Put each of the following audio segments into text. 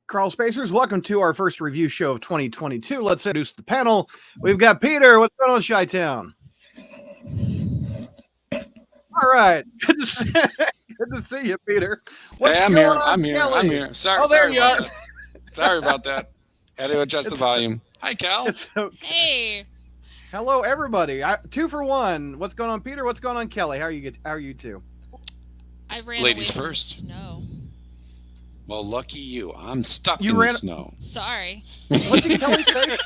Crawlspacers, welcome to our first review show of 2022. Let's introduce the panel. We've got Peter. What's going on, Chi-Town? All right. Good to see you, Peter. Hey, I'm here. Sorry, there you are. Sorry about that. Had to adjust the volume. Hi, Cal. Okay. Hey. Hello, everybody. 2 for 1. What's going on, Peter? What's going on, Kelly? How are you two? I ran Ladies away from first. the snow. Well, lucky you. I'm stuck You in ran- the snow. Sorry. What did Kelly say?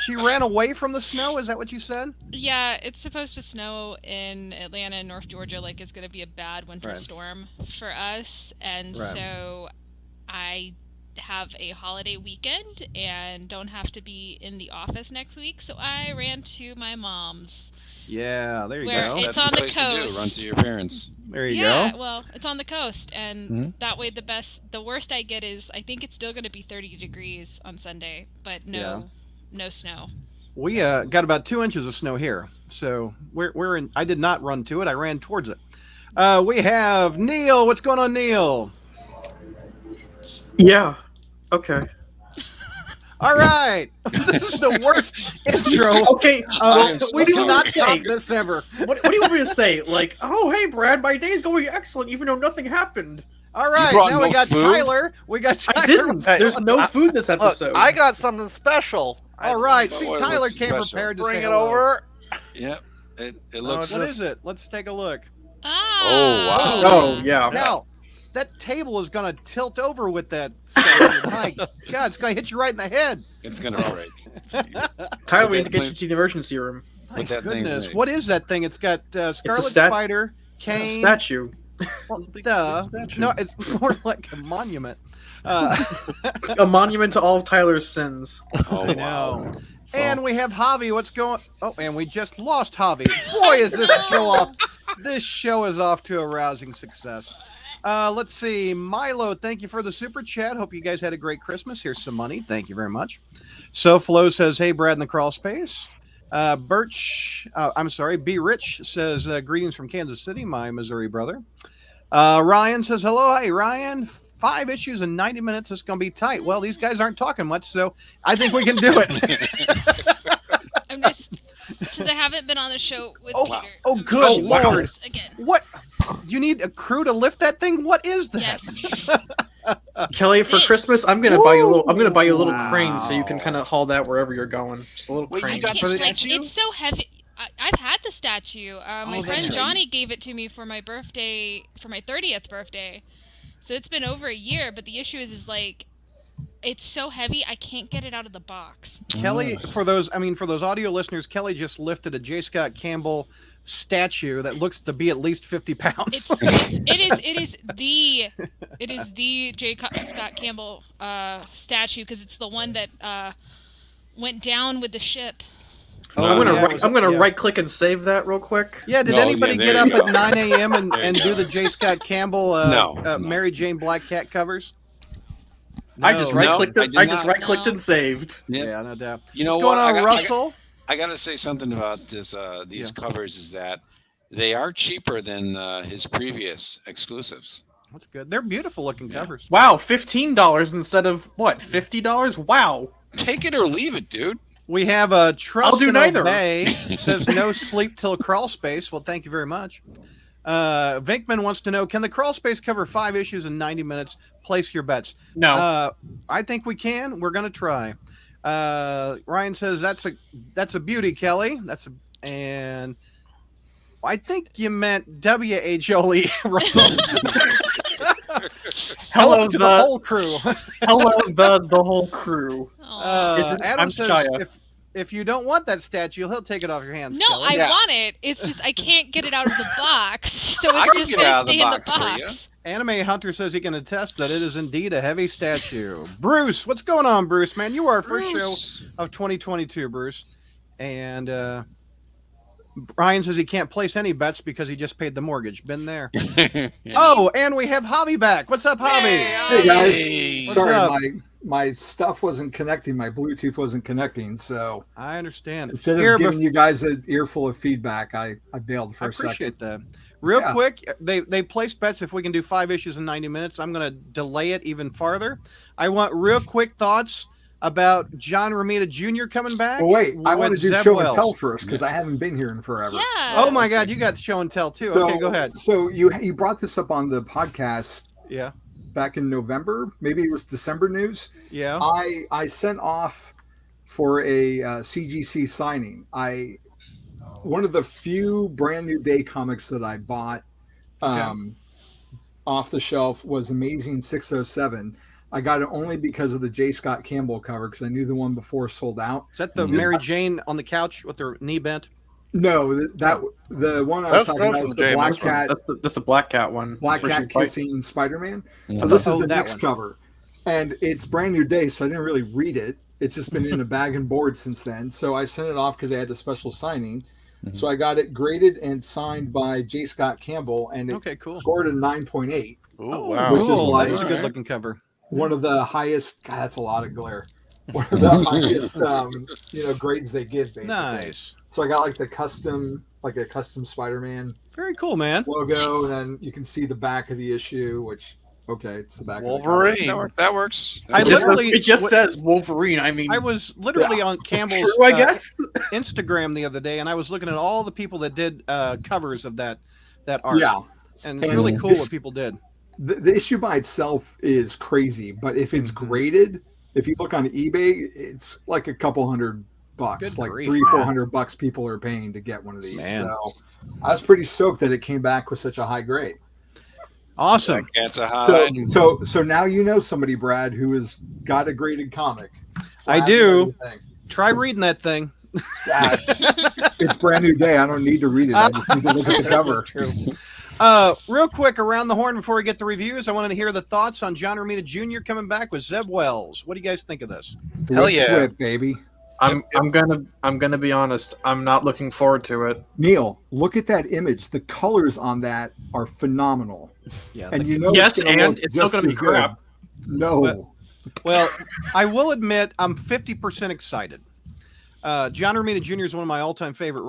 She ran away from the snow? Is that what you said? Yeah, it's supposed to snow in Atlanta and North Georgia. Like, it's going to be a bad winter Right. storm for us. And Right. so I have a holiday weekend and don't have to be in the office next week. So I ran to my mom's. Yeah, there you Where go. it's That's on the the place to do. Run coast. to your parents. There you Yeah, go. well, it's on the coast, and that way the worst I get is I think it's still going to be 30 degrees on Sunday, but no snow. We got about 2 inches of snow here, so we're in. I did not run to it; I ran towards it. We have Neil. What's going on, Neil? Yeah. Okay. All right, this is the worst intro. Okay. We do sorry. not stop this ever. What do you want me to say? Like, oh, hey, Brad, my day's going excellent, even though nothing happened. All right, brought now we no got food? Tyler. We got Tyler. I didn't. Hey, There's no food this Look, episode. I got something special. All right, see, What- Tyler what's came special? prepared to Bring say it hello. over. Yep. It No, looks. What is it? Let's take a look. Ah. wow. Oh, yeah. Now, that table is going to tilt over with that stuff. My God, it's going to hit you right in the head. It's gonna break. Tyler, Put we need to that get you thing- to the emergency room. My What that thing's goodness, name? what is that thing? It's got Scarlet stat- Spider, It's a Kane. statue. Well, duh. No, it's more like a monument. A monument to all of Tyler's sins. Oh I wow. know. And we have Javi. What's going? Oh, and we just lost Javi. Boy, is this show off! This show is off to a rousing success. Let's see, Milo. Thank you for the super chat. Hope you guys had a great Christmas. Here's some money. Thank you very much. SoFlo says, "Hey, Brad in the crawl space." B Rich says, "Greetings from Kansas City, my Missouri brother." Ryan says, "Hello, hey Ryan. 5 issues in 90 minutes. It's going to be tight." Well, these guys aren't talking much, so I think we can do it. I'm just, since I haven't been on the show with Oh, Peter. oh, I'm good gonna do Lord. this again. What? You need a crew to lift that thing? What is that? Yes. Kelly, for Yes. Christmas, I'm gonna buy you a little Wow. crane so you can kind of haul that wherever you're going. Just a little Wait, you crane. got It's the like, statue? it's so heavy. I've had the statue. My Oh, that's friend right. Johnny gave it to me for my birthday, for my 30th birthday. So it's been over a year, but the issue is like, it's so heavy, I can't get it out of the box. Kelly, for those audio listeners, Kelly just lifted a J. Scott Campbell statue that looks to be at least 50 pounds. It is the J. Scott Campbell statue because it's the one that went down with the ship. I'm gonna right click and save that real quick. Yeah, did No, anybody yeah, get there up you at go. 9 a.m. and There you do the J. Scott Campbell No. Mary Jane Black Cat covers? I just No. right clicked I it. did I just not. right clicked No. and saved. Yeah, no doubt. You know What's what? going on, Russell? I gotta say something about this. These covers is that they are cheaper than his previous exclusives. That's good. They're beautiful looking covers. Wow, $15 instead of what? $50? Wow. Take it or leave it, dude. We have a Trust I'll do and neither. Obey. Says no sleep till crawl space. Well, thank you very much. Vinkman wants to know, can the crawl space cover 5 issues in 90 minutes? Place your bets. No. I think we can. We're gonna try. Ryan says that's a beauty, Kelly. And I think you meant WHOE. Russell. Hello, to the the whole crew. hello, the whole crew. Aw. Adam I'm says Shia. if you don't want that statue, he'll take it off your hands. No, Kelly. I want it. It's just I can't get it out of the box, so I it's can just get it out gonna of the stay in the box for you. box. Anime Hunter says he can attest that it is indeed a heavy statue. Bruce, what's going on, Bruce? Man, you are our first show of 2022, Bruce. And Brian says he can't place any bets because he just paid the mortgage. Been there. Oh, and we have Javi back. What's up, Javi? Hey, Hey guys, Hey. What's sorry, up? my stuff wasn't connecting, my Bluetooth wasn't connecting, so I understand. instead Here, of giving you guys an earful of feedback, I bailed for I a second. appreciate that. Real Yeah. quick, they placed bets if we can do 5 issues in 90 minutes. I'm going to delay it even farther. I want real quick thoughts about John Romita Jr. coming back. Well, wait, I want to with do Zeb show Wells. and tell first because I haven't been here in forever. Yeah. Oh my God, you got show and tell too. So, Okay, go ahead. So you brought this up on the podcast Yeah, back in November, maybe it was December news. yeah. I sent off for a CGC signing. One of the few brand new day comics that I bought off the shelf was Amazing 607. I got it only because of the J. Scott Campbell cover because I knew the one before sold out. Is that the Mary Jane on the couch with her knee bent? No, the one I was talking about was the Black Cat. That's the Black Cat one. Black where Cat she fights. kissing Spider-Man. So this is the that next one. cover. And it's brand new day, so I didn't really read it. It's just been in a bag and board since then. So I sent it off because they had a special signing. So I got it graded and signed by J. Scott Campbell, and it Okay, cool. scored a 9.8. Ooh, Oh, wow. Which is cool. like- That's a good looking cover. One of the highest. God, that's a lot of glare. One of the highest, grades they give. Basically. Nice. So I got like a custom Spider-Man Very cool, man. logo, Nice. and then you can see the back of the issue, which it's the back Wolverine. That works. I That Just- works. literally- it just what- says Wolverine. I mean, I was literally on Campbell's true, I guess. Instagram the other day, and I was looking at all the people that did covers of that art. Yeah, And it's And really cool this- what people did. the issue by itself is crazy, but if it's graded, if you look on eBay, it's like a couple $100, Good like grief, $300-400 people are paying to get one of these. Man. So I was pretty stoked that it came back with such a high grade. Awesome. That's a hot So, item. so now you know somebody, Brad, who has got a graded comic. I Slap do. and everything. Try reading that thing. God, it's brand new day. I don't need to read it. I just need to look at the cover. True. Real quick, around the horn before we get the reviews, I wanted to hear the thoughts on John Romita Jr. coming back with Zeb Wells. What do you guys think of this? Hell Whip, yeah. whip, baby. I'm gonna be honest. I'm not looking forward to it. Neil, look at that image. The colors on that are phenomenal. Yeah. And the- you know Yes, gonna and look it's still just gonna be as good. crap. No. Well, I will admit I'm 50% excited. John Romita Jr. is one of my all-time favorite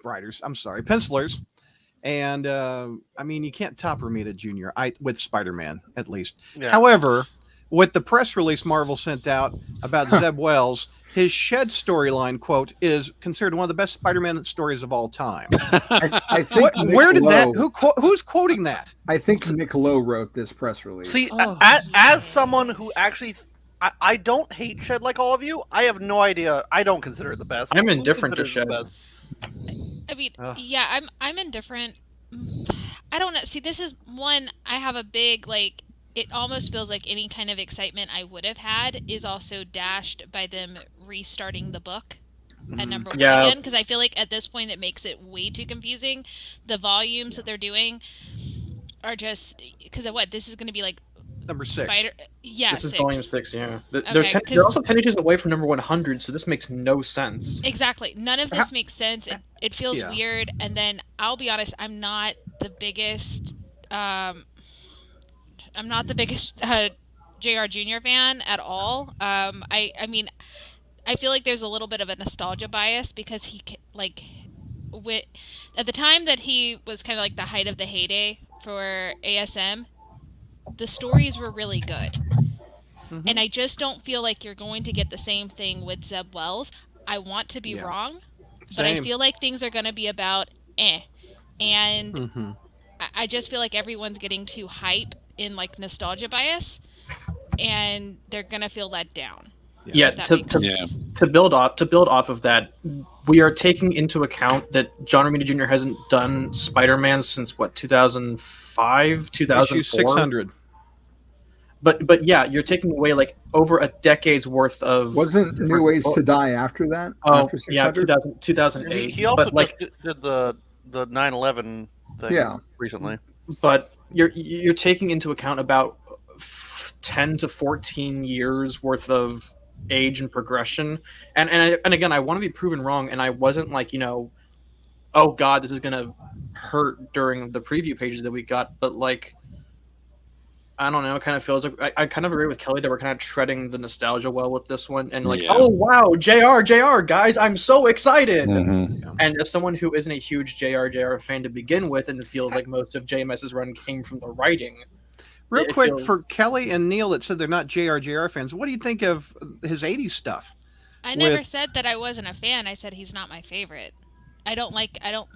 writers. I'm sorry, pencilers. And I mean, you can't top Romita Jr. With Spider-Man, at least. Yeah. However, with the press release Marvel sent out about Zeb Wells, his Shed storyline quote is considered one of the best Spider-Man stories of all time. I think Nick Where did that? Lowe- Who's quoting that? I think Nick Lowe wrote this press release. See, Oh, as someone who actually, I don't hate Shed like all of you. I have no idea. I don't consider it the best. I'm Who indifferent to considers it Shed. the best? I mean, Ugh. yeah, I'm indifferent. I don't know. See, this is one I have a big like. It almost feels like any kind of excitement I would have had is also dashed by them restarting the book at number one Yeah. again, because I feel like at this point it makes it way too confusing. The volumes that they're doing are just because of what this is going to be like Number 6. Spider. Yeah, This is 6. volume 6. Yeah, they're Okay, they're 'cause- also 10 inches away from number 100, so this makes no sense. Exactly. None of this makes sense. It feels Yeah. weird. And then I'll be honest, I'm not the biggest JR Jr. fan at all. I mean, I feel like there's a little bit of a nostalgia bias because at the time that he was kind of like the height of the heyday for ASM, the stories were really good. Mhm. And I just don't feel like you're going to get the same thing with Zeb Wells. I want to be Yeah. wrong, but I Same. feel like things are going to be about and Mhm. I just feel like everyone's getting too hype in like nostalgia bias, and they're gonna feel let down. Yeah, if that to, makes to, sense. to build off of that, we are taking into account that John Romita Jr. hasn't done Spider-Man since what 2005, 2004. Issue 600. But yeah, you're taking away like over a decade's worth of. Wasn't New Ways to Die after that? Oh After yeah, 600? 2008. He also but like, just did the 9/11 thing Yeah. recently. but you're taking into account about 10 to 14 years worth of age and progression, and again, I want to be proven wrong, and I wasn't like oh god, this is gonna hurt during the preview pages that we got, but like I don't know. It kind of feels like I kind of agree with Kelly that we're kind of treading the nostalgia well with this one, and like, Yeah. oh wow, JR, guys, I'm so excited. Mhm. And as someone who isn't a huge JR fan to begin with, and it feels like most of JMS's run came from the writing. Real it quick, feels- for Kelly and Neil that said they're not JRJR fans, what do you think of his 80s stuff? I never With- said that I wasn't a fan. I said he's not my favorite. I don't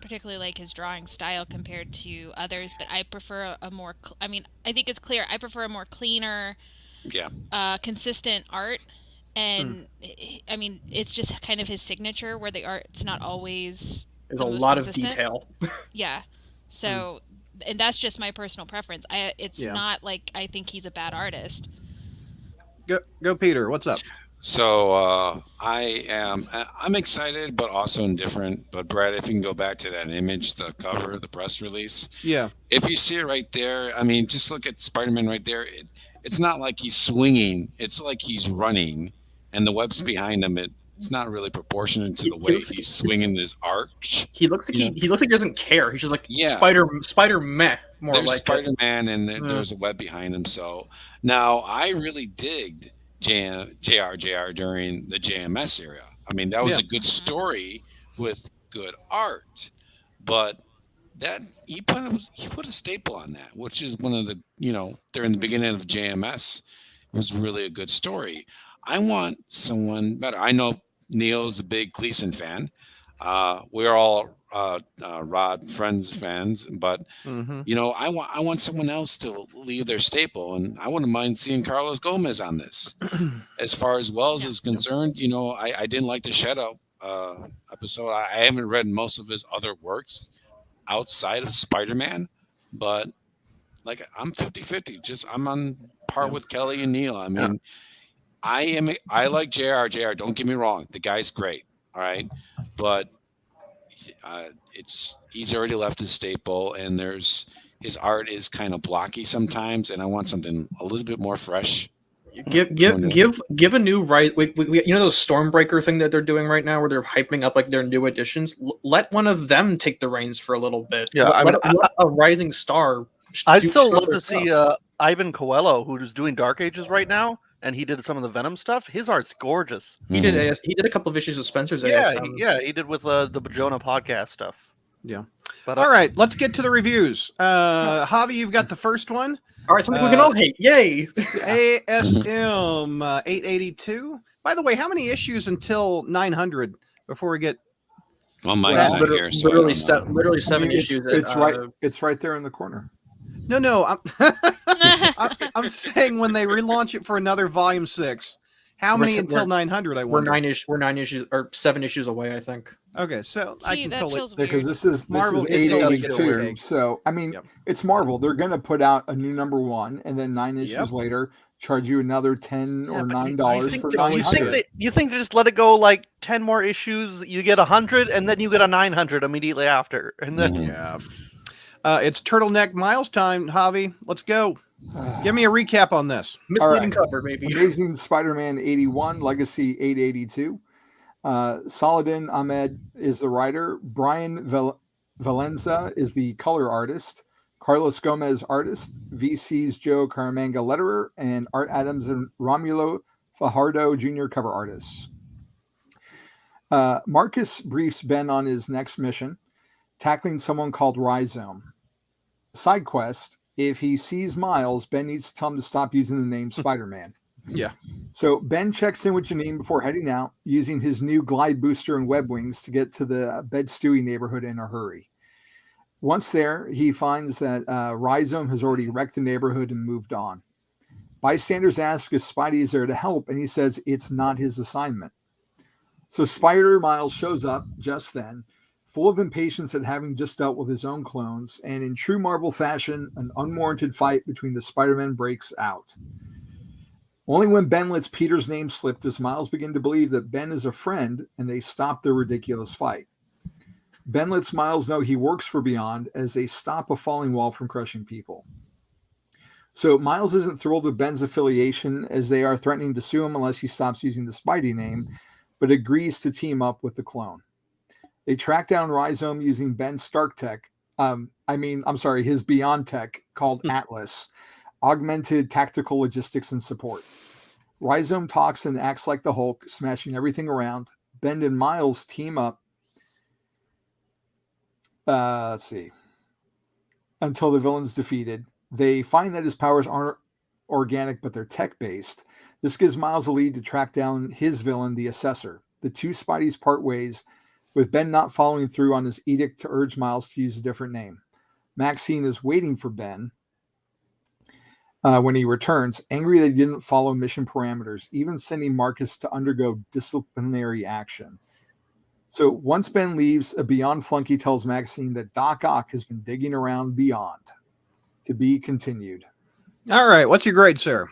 particularly like his drawing style compared to others, but I prefer a more I think it's clear. I prefer a more cleaner, Yeah. consistent art. And I mean, it's just kind of his signature where the art's not always There's the a most lot of consistent. detail. Yeah. So, and that's just my personal preference. It's Yeah. not like I think he's a bad artist. Go Peter, what's up? So I'm excited, but also indifferent. But Brad, if you can go back to that image, the cover, the press release. Yeah. If you see it right there, I mean, just look at Spider-Man right there. It's not like he's swinging; it's like he's running, and the web's behind him. It's not really proportionate to the way he's swinging this arch. He looks like he looks like he doesn't care. He's just like Yeah. Spider meh more There's like it. Spider-Man, and there's a web behind him. So now I really digged JR during the JMS era. I mean, that was Yeah. a good story with good art, but that he put a staple on that, which is one of the during the beginning of JMS, it was really a good story. I want someone better. I know Neil's a big Gleason fan. We're all Rod Friends fans, but Mm-hmm. I want someone else to leave their staple, and I wouldn't mind seeing Carlos Gomez on this. As far as Wells is concerned, I didn't like the Shadow episode. I haven't read most of his other works outside of Spider-Man, but like I'm 50-50. Just I'm on par with Kelly and Neil. I mean, I like JR. Don't get me wrong, the guy's great. All right, but he's already left his staple, and his art is kind of blocky sometimes, and I want something a little bit more fresh. Give a new right. We those Stormbreaker thing that they're doing right now, where they're hyping up like their new editions. Let one of them take the reins for a little bit. Yeah, let a rising star. I'd do still show love their to see stuff. Ivan Coelho, who's doing Dark Ages right now, and he did some of the Venom stuff. His art's gorgeous. He did he did a couple of issues with Spencer's Yeah, ASM. he did with the Bajona podcast stuff. Yeah. But All right, let's get to the reviews. Javi, you've got the first one. All right, something we can all hate. Yay! ASM 882. By the way, how many issues until 900 before we get? Well, mine's not here, so literally, I don't know. literally I seven mean, issues. It's right. It's right there in the corner. No, I'm saying when they relaunch it for another volume 6. How many We're- until 900? I We're wonder. we're 9 issues or 7 issues away, I think. Okay, so I See, can that totally. feels weird. Because this is Marvel this is did totally get 882. weird. So I mean, Yep. it's Marvel. They're going to put out a new number 1, and then 9 issues Yep. later, charge you another $10 or but $9 think for that you 900. think you think they just let it go like 10 more issues, you get 100, and then you get a 900 immediately after, and then Mhm. Yeah. It's Turtleneck Miles time, Javi. Let's go. Give me a recap on this. Misleading right. cover, maybe. Amazing Spider-Man 81, Legacy 882. Saladin Ahmed is the writer. Brian Valenza is the color artist. Carlos Gomez, artist. VC's Joe Caramanga, letterer. And Art Adams and Romulo Fajardo, junior cover artists. Marcus briefs Ben on his next mission, tackling someone called Rhizome. Side quest: if he sees Miles, Ben needs to tell him to stop using the name Spider-Man. Yeah. So Ben checks in with Janine before heading out, using his new glide booster and web wings to get to the Bed-Stuy neighborhood in a hurry. Once there, he finds that Rhizome has already wrecked the neighborhood and moved on. Bystanders ask if Spidey is there to help, and he says it's not his assignment. So Spider Miles shows up just then, full of impatience at having just dealt with his own clones, and in true Marvel fashion, an unwarranted fight between the Spider-Men breaks out. Only when Ben lets Peter's name slip does Miles begin to believe that Ben is a friend, and they stop their ridiculous fight. Ben lets Miles know he works for Beyond as they stop a falling wall from crushing people. So Miles isn't thrilled with Ben's affiliation, as they are threatening to sue him unless he stops using the Spidey name, but agrees to team up with the clone. They track down Rhizome using Ben's Stark tech. His Beyond tech called Atlas. augmented tactical logistics and support. Rhizome talks and acts like the Hulk, smashing everything around. Ben and Miles team up. Let's see. Until the villain's defeated. They find that his powers aren't organic, but they're tech-based. This gives Miles a lead to track down his villain, the Assessor. The two Spideys part ways, with Ben not following through on his edict to urge Miles to use a different name. Maxine is waiting for Ben when he returns, angry that he didn't follow mission parameters, even sending Marcus to undergo disciplinary action. So once Ben leaves, a Beyond flunky tells Maxine that Doc Ock has been digging around Beyond. To be continued. All right. What's your grade, sir?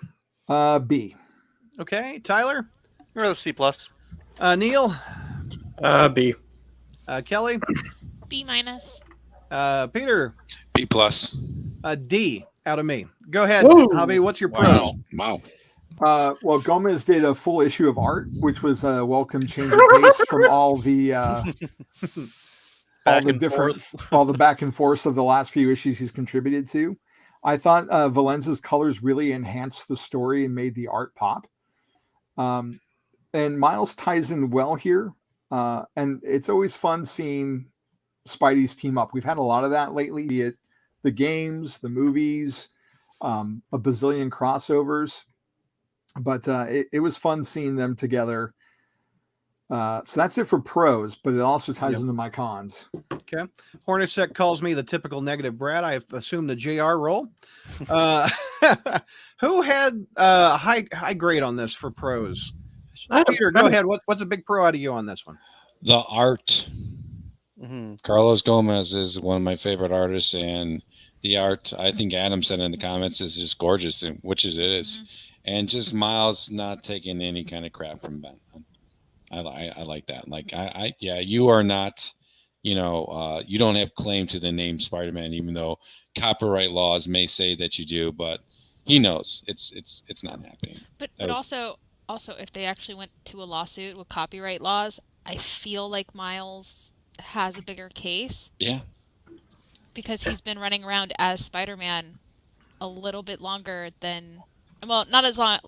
B. Okay. Tyler? You're a C+. Neil? B. Kelly? B-. Peter? B+. D out of me. Go ahead, Woo! Hobby. What's your pros? Wow. Well, Gomez did a full issue of art, which was a welcome change of pace from all the back and forth of the last few issues he's contributed to. I thought Valenza's colors really enhanced the story and made the art pop. And Miles ties in well here. And it's always fun seeing Spidey's team up. We've had a lot of that lately, be it the games, the movies, a bazillion crossovers. But it was fun seeing them together. So that's it for pros, but it also ties into my cons. Okay. Hornacek calls me the typical negative Brad. I assumed the JR role. Who had a high grade on this for pros? Peter, go ahead. What's a big pro out of you on this one? The art. Mm-hmm. Carlos Gomez is one of my favorite artists, and the art, I think Adam said in the comments, is just gorgeous, which it is. Mm-hmm. And just Miles not taking any kind of crap from Ben. I like that. Like, you are not, you don't have claim to the name Spider-Man, even though copyright laws may say that you do, but he knows it's not happening. But also if they actually went to a lawsuit with copyright laws, I feel like Miles has a bigger case. Yeah. Because he's been running around as Spider-Man a little bit longer than, well, not as long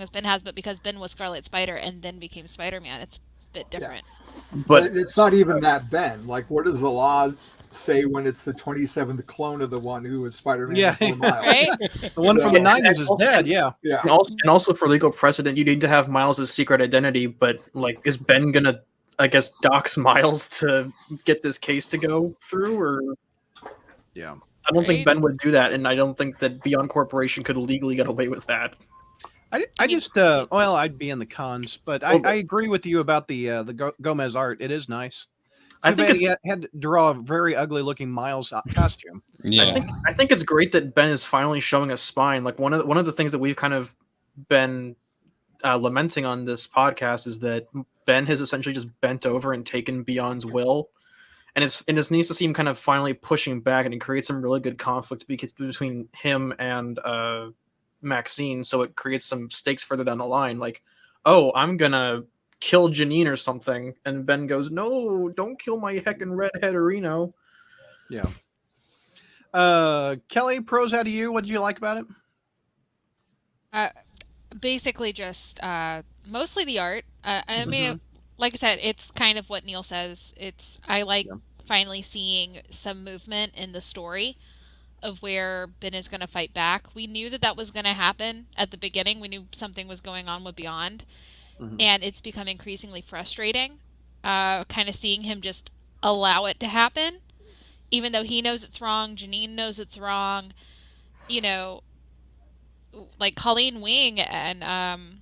as Ben has, but because Ben was Scarlet Spider and then became Spider-Man, it's a bit different. Yeah. But it's not even that Ben. Like, what does the law say when it's the 27th clone of the one who was Spider-Man before Miles? Right? The one from the 90s is dead, yeah. And also for legal precedent, you need to have Miles' secret identity, but, like, is Ben going to, I guess, dox Miles to get this case to go through, or... Yeah. I don't think Ben would do that, and I don't think that Beyond Corporation could legally get away with that. I just I'd be in the cons, but I agree with you about the Gomez art. It is nice. I think he had to draw a very ugly looking Miles costume. Yeah, I think it's great that Ben is finally showing a spine. Like one of the things that we've kind of been lamenting on this podcast is that Ben has essentially just bent over and taken Beyond's will. And it's nice to see him kind of finally pushing back, and it creates some really good conflict between him and Maxine. So it creates some stakes further down the line. Like, oh, I'm gonna kill Janine or something, and Ben goes, "No, don't kill my heckin' redhead Reno." Yeah. Kelly, pros out of you. What did you like about it? Basically, just mostly the art. I mean. Like I said, it's kind of what Neil says. I like finally seeing some movement in the story of where Ben is going to fight back. We knew that was going to happen at the beginning. We knew something was going on with Beyond. And it's become increasingly frustrating, kind of seeing him just allow it to happen, even though he knows it's wrong. Janine knows it's wrong. Like Colleen Wing and...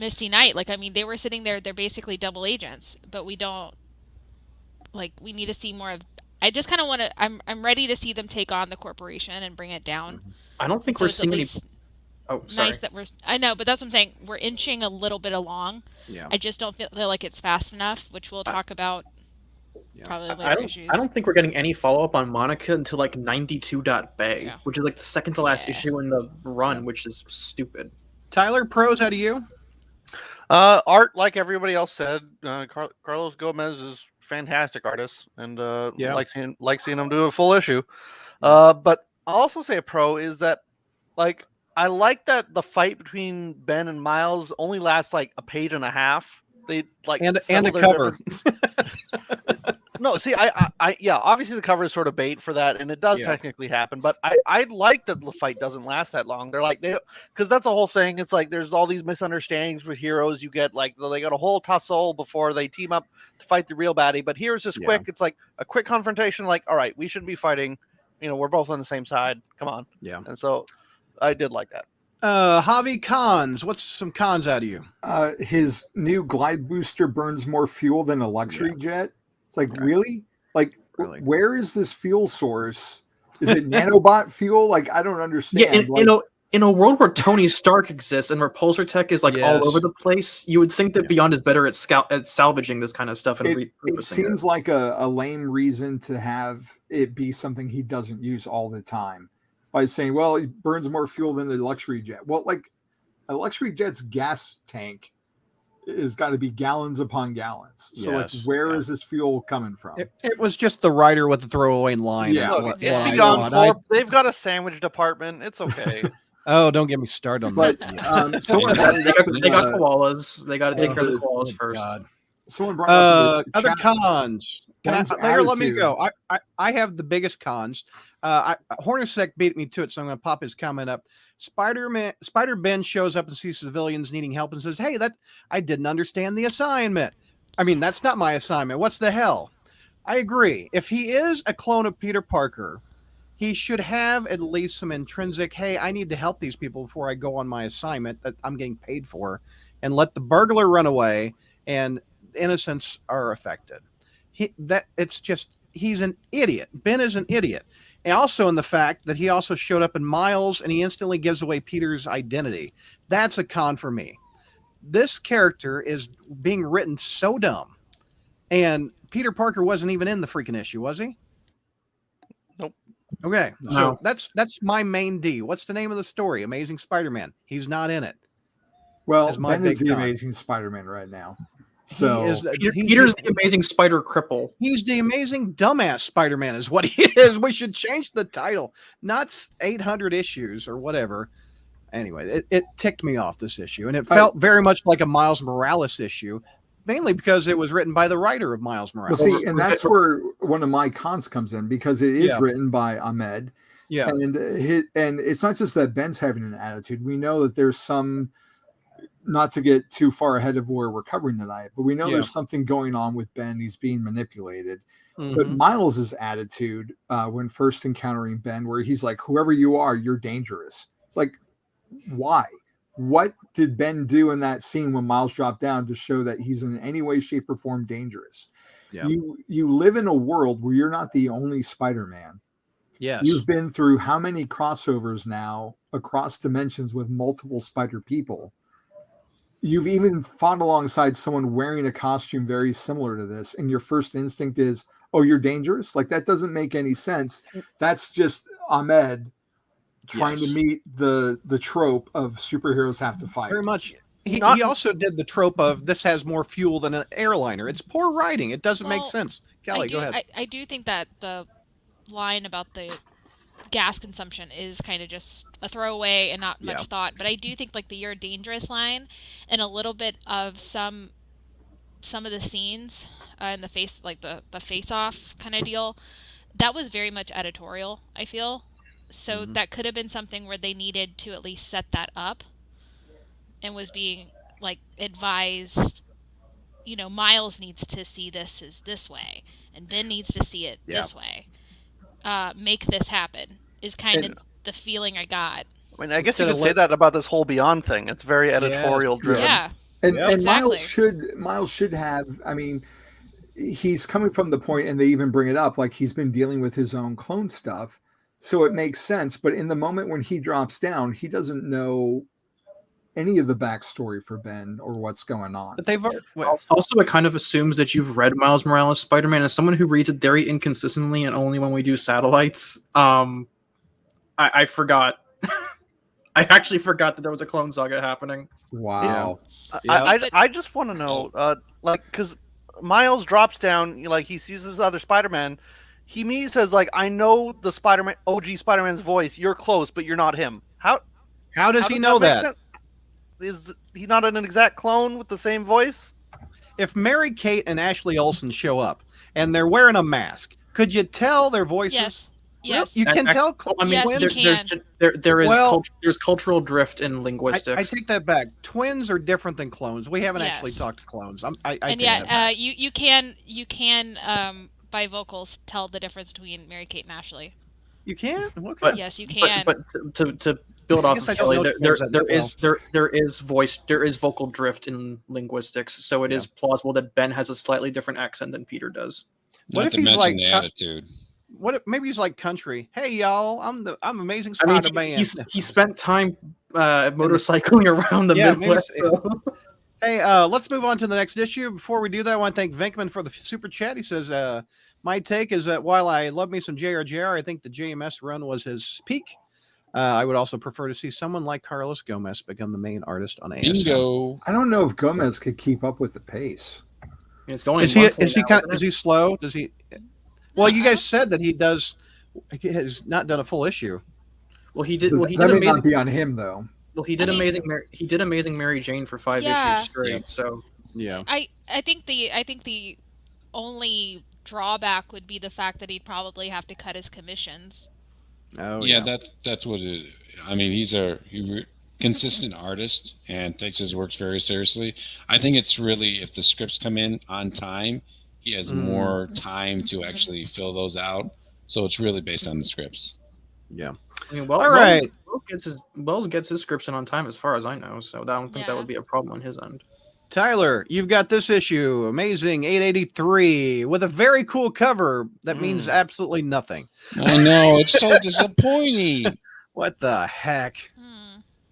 Misty Knight, like, I mean, they were sitting there, they're basically double agents, but we need to see more of, I just kind of want to, I'm ready to see them take on the corporation and bring it down. I don't think we're seeing any, nice that I know, but that's what I'm saying, we're inching a little bit along. Yeah. I just don't feel like it's fast enough, which we'll talk about probably later issues. I don't think we're getting any follow-up on Monica until like 92.bay, which is like the second to last issue in the run, which is stupid. Tyler, pros out of you? Art, like everybody else said, Carlos Gomez is a fantastic artist, and like seeing him do a full issue. But I'll also say a pro is that like I like that the fight between Ben and Miles only lasts like a page and a half. They like And a settle their cover. No, see, yeah, obviously the cover is sort of bait for that, and it does Yeah. technically happen. But I like that the fight doesn't last that long. They're like because that's the whole thing. It's like there's all these misunderstandings with heroes. You get like they got a whole tussle before they team up to fight the real baddie. But here it's just quick. It's like a quick confrontation. Like, all right, we shouldn't be fighting. We're both on the same side. Come on. Yeah. And so I did like that. Javi cons. What's some cons out of you? His new glide booster burns more fuel than a luxury jet. It's like, really? Like, Really? where is this fuel source? Is it nanobot fuel? Like, I don't understand. Yeah, in a world where Tony Stark exists and repulsor tech is like all over the place, you would think that Beyond is better at salvaging this kind of stuff and it repurposing seems like a lame reason to have it be something he doesn't use all the time by saying, well, it burns more fuel than a luxury jet. Well, like a luxury jet's gas tank is got to be gallons upon gallons. So like, where is this fuel coming from? It was just the writer with the throwaway line. Yeah. Look, Yeah. Beyond Corp, they've got a sandwich department. It's okay. Oh, don't get me started on But that. someone brought it up in They got the- koalas. They got to take care of the Oh, koalas first. God. someone brought up in the Other chat- cons. Ben's Here, let me attitude. go. I have the biggest cons. Hornacek beat me to it, so I'm going to pop his comment up. Spider Ben shows up and sees civilians needing help and says, "Hey, I didn't understand the assignment. I mean, that's not my assignment. What's the hell?" I agree. If he is a clone of Peter Parker, he should have at least some intrinsic, hey, I need to help these people before I go on my assignment that I'm getting paid for, and let the burglar run away and innocents are affected. He's an idiot. Ben is an idiot. And also in the fact that he also showed up in Miles and he instantly gives away Peter's identity. That's a con for me. This character is being written so dumb. And Peter Parker wasn't even in the freaking issue, was he? Nope. Okay. No. So that's my main D. What's the name of the story? Amazing Spider-Man. He's not in it. Well, is my Ben is big the con. Amazing Spider-Man right now. So Peter's the amazing spider cripple. He's the amazing dumbass Spider-Man is what he is. We should change the title, not 800 issues or whatever. Anyway, it ticked me off, this issue, and it felt very much like a Miles Morales issue, mainly because it was written by the writer of Miles well, Morales. see, and that's where one of my cons comes in, because it is Yeah. written by Ahmed. Yeah. And it's not just that Ben's having an attitude. We know that there's some, not to get too far ahead of where we're covering tonight, but we know there's something going on with Ben. He's being manipulated. But Mhm. Miles's attitude when first encountering Ben, where he's like, whoever you are, you're dangerous. It's like, why? What did Ben do in that scene when Miles dropped down to show that he's in any way, shape, or form dangerous? Yeah. You live in a world where you're not the only Spider-Man. Yes. You've been through how many crossovers now across dimensions with multiple spider people? You've even fought alongside someone wearing a costume very similar to this, and your first instinct is, oh, you're dangerous? Like, that doesn't make any sense. That's just Ahmed trying to meet the trope of superheroes have to fight. Very much. He Not- also did the trope of this has more fuel than an airliner. It's poor writing. It doesn't make Well, sense. Kelly, go ahead. I do think that the line about the gas consumption is kind of just a throwaway and not much thought. But I do think like the "you're dangerous" line and a little bit of some of the scenes in the face, like the face off kind of deal, that was very much editorial, I feel. So that could have been something where they needed to at least set that up and was being like advised, Miles needs to see this as this way and Ben needs to see it this way. Make this happen is kind of the feeling I got. I mean, I guess you Instead could of say that about this whole Beyond thing. It's very editorial driven. Yeah. And Exactly. Miles should have, I mean, he's coming from the point, and they even bring it up, like he's been dealing with his own clone stuff. So it makes sense. But in the moment when he drops down, he doesn't know any of the backstory for Ben or what's going on. But they've Also, it kind of assumes that you've read Miles Morales Spider-Man. As someone who reads it very inconsistently and only when we do satellites, I forgot. I actually forgot that there was a Clone Saga happening. Wow. I just want to know, because Miles drops down, like he sees this other Spider-Man. He immediately says, like, I know the OG Spider-Man's voice. You're close, but you're not him. How does How he know make that? sense? Is he not an exact clone with the same voice? If Mary Kate and Ashley Olsen show up and they're wearing a mask, could you tell their voices? Yes. Really? Yes. You can tell. I mean, Yes, you there is Well- there's cultural drift in I linguistics. take that back. Twins are different than clones. We haven't actually Yes. talked to clones. I And take that back. you can by vocals tell the difference between Mary Kate and Ashley. You can. Okay. But- Yes, you can. But to build I off guess of I don't Kelly, know there twins that there is vocal drift in linguistics, so it is plausible that Ben has a slightly different accent than Peter does. What Not if to he's mention like the cut- attitude. What if maybe he's like country? Hey y'all, I'm Amazing I mean, Spider-Man. he spent time motorcycling around the Yeah, Midwest. maybe- So. Hey, let's move on to the next issue. Before we do that, I want to thank Venkman for the super chat. He says, my take is that while I love me some JRJR, I think the JMS run was his peak. I would also prefer to see someone like Carlos Gomez become the main artist on ASM. Bingo. I don't know if Gomez could keep up with the pace. It's going. Is he monthly is he now, kind isn't is it? he slow? Does he? Well, you guys said that he has not done a full issue. Well, he did. That Well, he may did not amazing. be on him though. Well, he did I mean- amazing Mary Jane for 5 Yeah. issues straight. Yep. So Yeah. I think the only drawback would be the fact that he'd probably have to cut his commissions. Oh Yeah, that's what it. I mean, he's a consistent artist and takes his works very seriously. I think it's really if the scripts come in on time, he has more time to actually fill those out. So it's really based on the scripts. Yeah. I mean, All right. Wells gets his scripts in on time, as far as I know. So I don't think that Yeah. would be a problem on his end. Tyler, you've got this issue, Amazing 883, with a very cool cover that means absolutely nothing. I know, it's so disappointing. What the heck?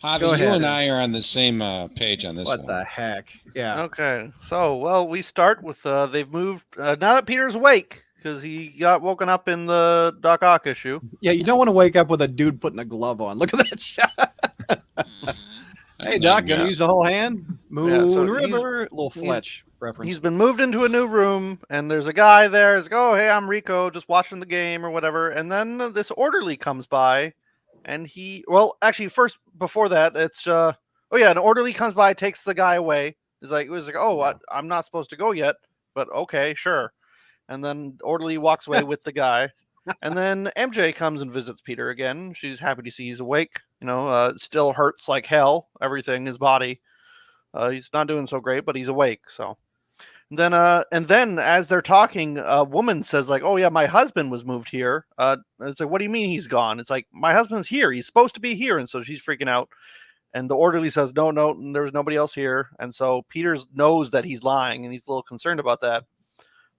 Javi, Go you ahead. and I are on the same page on this What one. the heck? Yeah. Okay, so well, we start with they've moved now that Peter's awake because he got woken up in the Doc Ock issue. Yeah, you don't want to wake up with a dude putting a glove on. Look at that shot. That's Hey, not Doc, even gonna us. use the whole hand? Moon so River, little Fletch reference. He's been moved into a new room, and there's a guy there. He's like, "Oh, hey, I'm Rico, just watching the game or whatever." And then this orderly comes by, and actually, first before that, it's an orderly comes by, takes the guy away. It was like, "Oh, I'm not supposed to go yet," but okay, sure. And then orderly walks away with the guy. And then MJ comes and visits Peter again. She's happy to see he's awake. It still hurts like hell, everything, his body. He's not doing so great, but he's awake. So and then as they're talking, a woman says like, "Oh yeah, my husband was moved here." It's like, "What do you mean he's gone?" It's like, "My husband's here. He's supposed to be here." And so she's freaking out. And the orderly says, "No, there's nobody else here." And so Peter knows that he's lying, and he's a little concerned about that.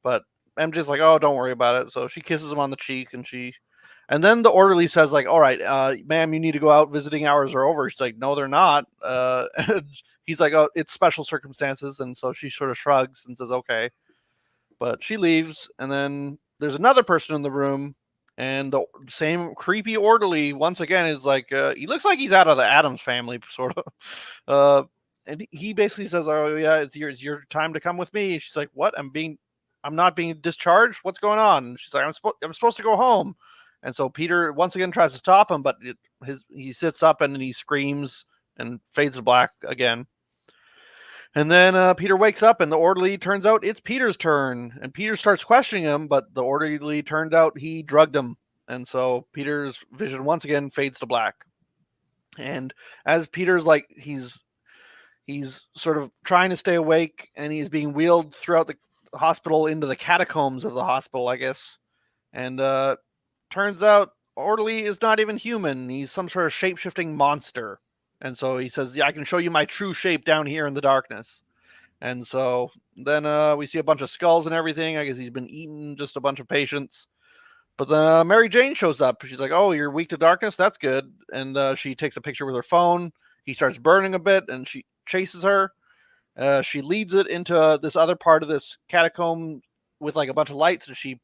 But MJ's like, "Oh, don't worry about it." So she kisses him on the cheek, and then the orderly says, like, "All right, ma'am, you need to go out. Visiting hours are over." She's like, "No, they're not." And he's like, "Oh, it's special circumstances." And so she sort of shrugs and says, "Okay." But she leaves, and then there's another person in the room, and the same creepy orderly once again is like, he looks like he's out of the Addams Family, sort of. And he basically says, "Oh yeah, it's your time to come with me." She's like, "What? I'm not being discharged. What's going on?" And she's like, I'm supposed to go home." And so Peter once again tries to stop him, but he sits up and he screams and fades to black again. And then Peter wakes up, and the orderly turns out it's Peter's turn, and Peter starts questioning him, but the orderly turned out he drugged him, and so Peter's vision once again fades to black. And as Peter's like he's sort of trying to stay awake, and he's being wheeled throughout the hospital into the catacombs of the hospital, I guess. And turns out orderly is not even human. He's some sort of shape-shifting monster. And so he says, "Yeah, I can show you my true shape down here in the darkness." And so then we see a bunch of skulls and everything. I guess he's been eating just a bunch of patients. But then Mary Jane shows up. She's like, "Oh, you're weak to darkness? That's good." And she takes a picture with her phone. He starts burning a bit, and she chases her. She leads it into this other part of this catacomb with like a bunch of lights, and she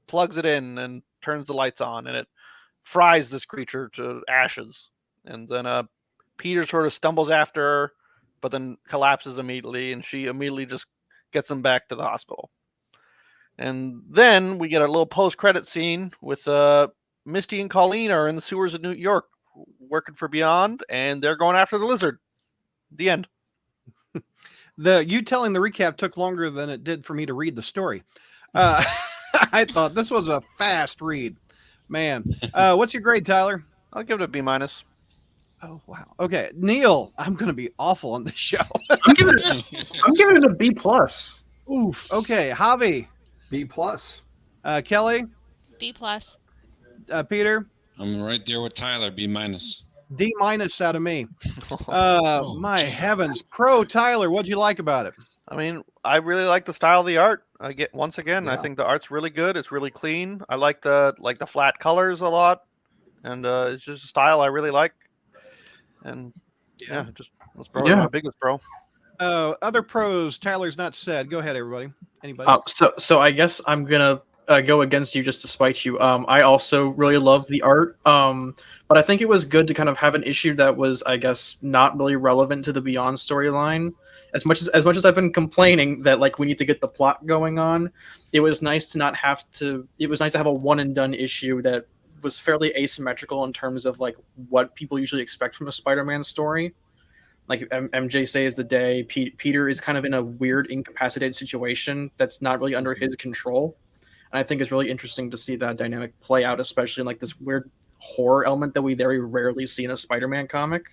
plugs it in and turns the lights on, and it fries this creature to ashes. And then Peter sort of stumbles after her, but then collapses immediately, and she immediately just gets him back to the hospital. And then we get a little post-credit scene with Misty and Colleen are in the sewers of New York working for Beyond, and they're going after the lizard. The end. You telling the recap took longer than it did for me to read the story. I thought this was a fast read, man. What's your grade, Tyler? I'll give it a B-. Oh wow. Okay, Neil, I'm gonna be awful on this show. I'm giving it a B plus. Oof. Okay, Javi, B plus. Kelly, B+. Peter, I'm right there with Tyler. B-. D- out of me. Oh, My geez. heavens, Pro Tyler, what'd you like about it? I mean, I really like the style of the art. I Yeah. think the art's really good. It's really clean. I like the flat colors a lot, and it's just a style I really like. And yeah, that's probably my biggest pro. Other pros Tyler's not said. Go ahead, everybody. Anybody? So I guess I'm gonna go against you just to spite you. I also really love the art. But I think it was good to kind of have an issue that was, I guess, not really relevant to the Beyond storyline. As much as I've been complaining that like we need to get the plot going on, it was nice to not have to. It was nice to have a one and done issue that was fairly asymmetrical in terms of like what people usually expect from a Spider-Man story. Like MJ saves the day. Peter is kind of in a weird incapacitated situation that's not really under his control. And I think it's really interesting to see that dynamic play out, especially in like this weird horror element that we very rarely see in a Spider-Man comic.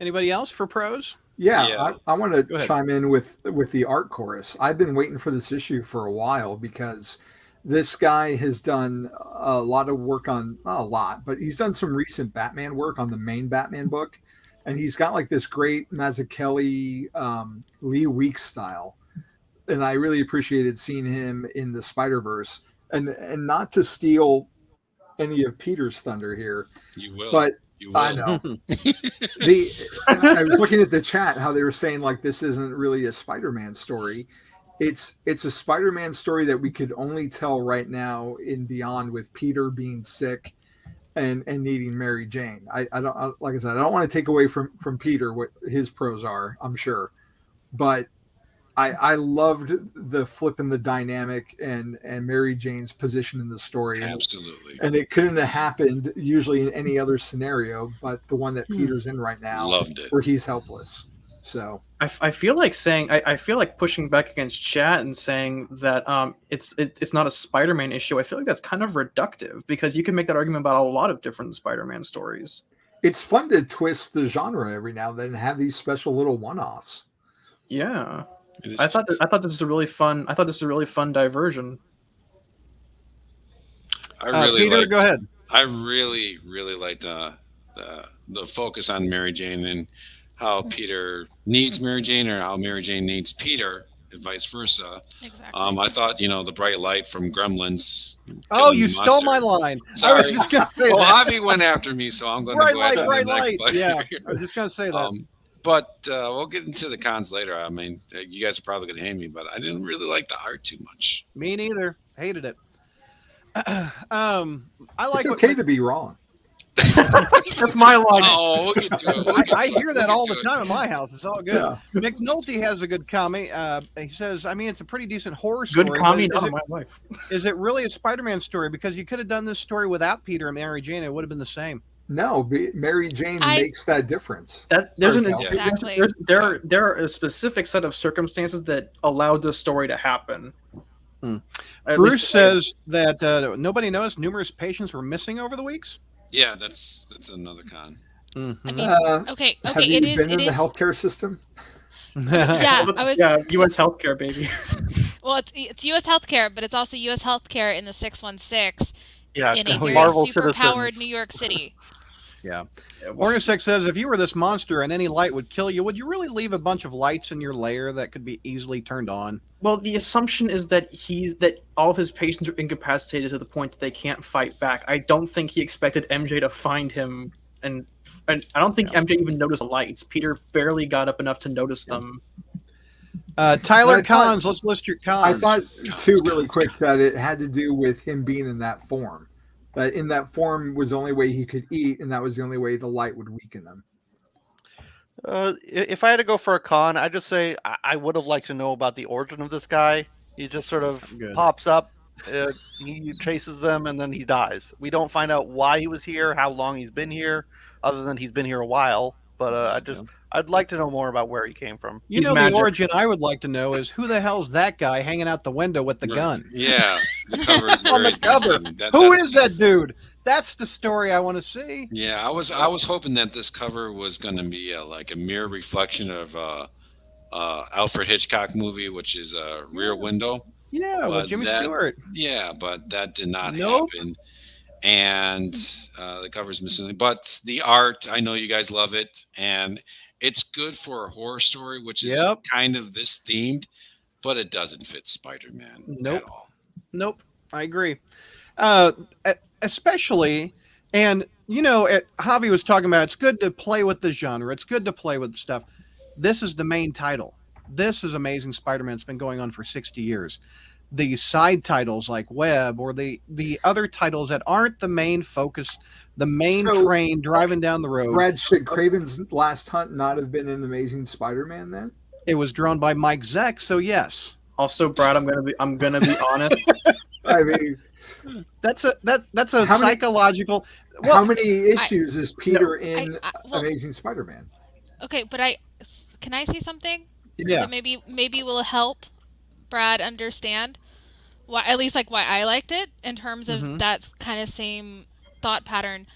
Anybody else for pros? Yeah. I want Go to ahead. chime in with the art chorus. I've been waiting for this issue for a while because this guy has done a lot of work on, not a lot, but he's done some recent Batman work on the main Batman book. And he's got like this great Mazzucchelli, Lee Weeks style. And I really appreciated seeing him in the Spider-Verse. And not to steal any of Peter's thunder here, You will. but You will. I know. I was looking at the chat how they were saying like this isn't really a Spider-Man story. It's a Spider-Man story that we could only tell right now in Beyond with Peter being sick and needing Mary Jane. I don't like I said, I don't want to take away from Peter what his pros are, I'm sure. But I loved the flip in the dynamic and Mary Jane's position in the story. Absolutely. And it couldn't have happened usually in any other scenario, but the one that Peter's in right now, Loved it. where he's helpless. So I feel like saying I feel like pushing back against chat and saying that it's not a Spider-Man issue. I feel like that's kind of reductive because you can make that argument about a lot of different Spider-Man stories. it's fun to twist the genre every now and then and have these special little one-offs. Yeah. It is- I thought this was a really fun diversion. I really Peter, liked, go ahead. I really liked the focus on Mary Jane and how Peter needs Mary Jane or how Mary Jane needs Peter and vice versa. Exactly. I thought, the bright light from Gremlins. Oh, killing you the stole monster. my line. I Sorry. was just gonna say Well, that. Javi went after me, so I'm going to Bright go light, after bright the next light. player. Yeah, I was just gonna say that. But we'll get into the cons later. I mean, you guys are probably going to hate me, but I didn't really like the art too much. Me neither. Hated it. I like It's what okay to be wrong. That's my line. Oh, we'll get to it. We'll get I to it. hear that We'll all get the to it. time in my house. It's all good. Yeah. McNulty has a good comment. He says, I mean, it's a pretty decent horror story. Good but comment is on it, my life. is it really a Spider-Man story? Because you could have done this story without Peter and Mary Jane. It would have been the same. No, Mary Jane I- makes that difference. There's an Yeah. Exactly. there are a specific set of circumstances that allowed this story to happen. At Bruce least- says that nobody noticed numerous patients were missing over the weeks. Yeah, that's another con. I Mhm. mean, okay, Have you it is. been in It the is. healthcare system? Yeah, I was. yeah, U.S. healthcare, baby. Well, it's U.S. healthcare, but it's also U.S. healthcare in the 616 Yeah, in a very Marvel super-powered citizens. New York City. Yeah. Ornisek says, if you were this monster and any light would kill you, would you really leave a bunch of lights in your lair that could be easily turned on? Well, the assumption is that all of his patients are incapacitated to the point that they can't fight back. I don't think he expected MJ to find him, and I don't think MJ even noticed the lights. Peter barely got up enough to notice them. Tyler I thought- Cons, let's list your cons. I thought too Cons, really cons, quick that it had to do with him being in that form. That in that form was the only way he could eat, and that was the only way the light would weaken him. If I had to go for a con, I'd just say I would have liked to know about the origin of this guy. He just sort of Good. pops up He chases them and then he dies. We don't find out why he was here, how long he's been here, other than he's been here a while. But I'd like to know more about where he came from. You know, the origin I would like to know is who the hell's that guy hanging out the window with the gun? Yeah, the cover is On the very cover. misleading. Who is that dude? That's the story I want to see. Yeah, I was hoping that this cover was going to be like a mirror reflection of Alfred Hitchcock movie, which is Rear Window. Yeah, with Jimmy Stewart. Yeah, but that did not Nope. happen. And the cover's misleading. But the art, I know you guys love it, and it's good for a horror story, which is kind of this themed, but it doesn't fit Spider-Man at all. Nope, I agree. Especially, and you know, Javi was talking about it's good to play with the genre. It's good to play with stuff. This is the main title. This is Amazing Spider-Man. It's been going on for 60 years. The side titles like Web or the other titles that aren't the main focus, the main train driving down the road. Brad, should Craven's Last Hunt not have been an Amazing Spider-Man then? It was drawn by Mike Zeck, so yes. Also, Brad, I'm gonna be honest. I mean, that's a psychological. How many issues is Peter in Amazing Spider-Man? Okay, but can I say something? Yeah. That maybe will help Brad understand why, at least like why I liked it in terms of that kind of same thought pattern.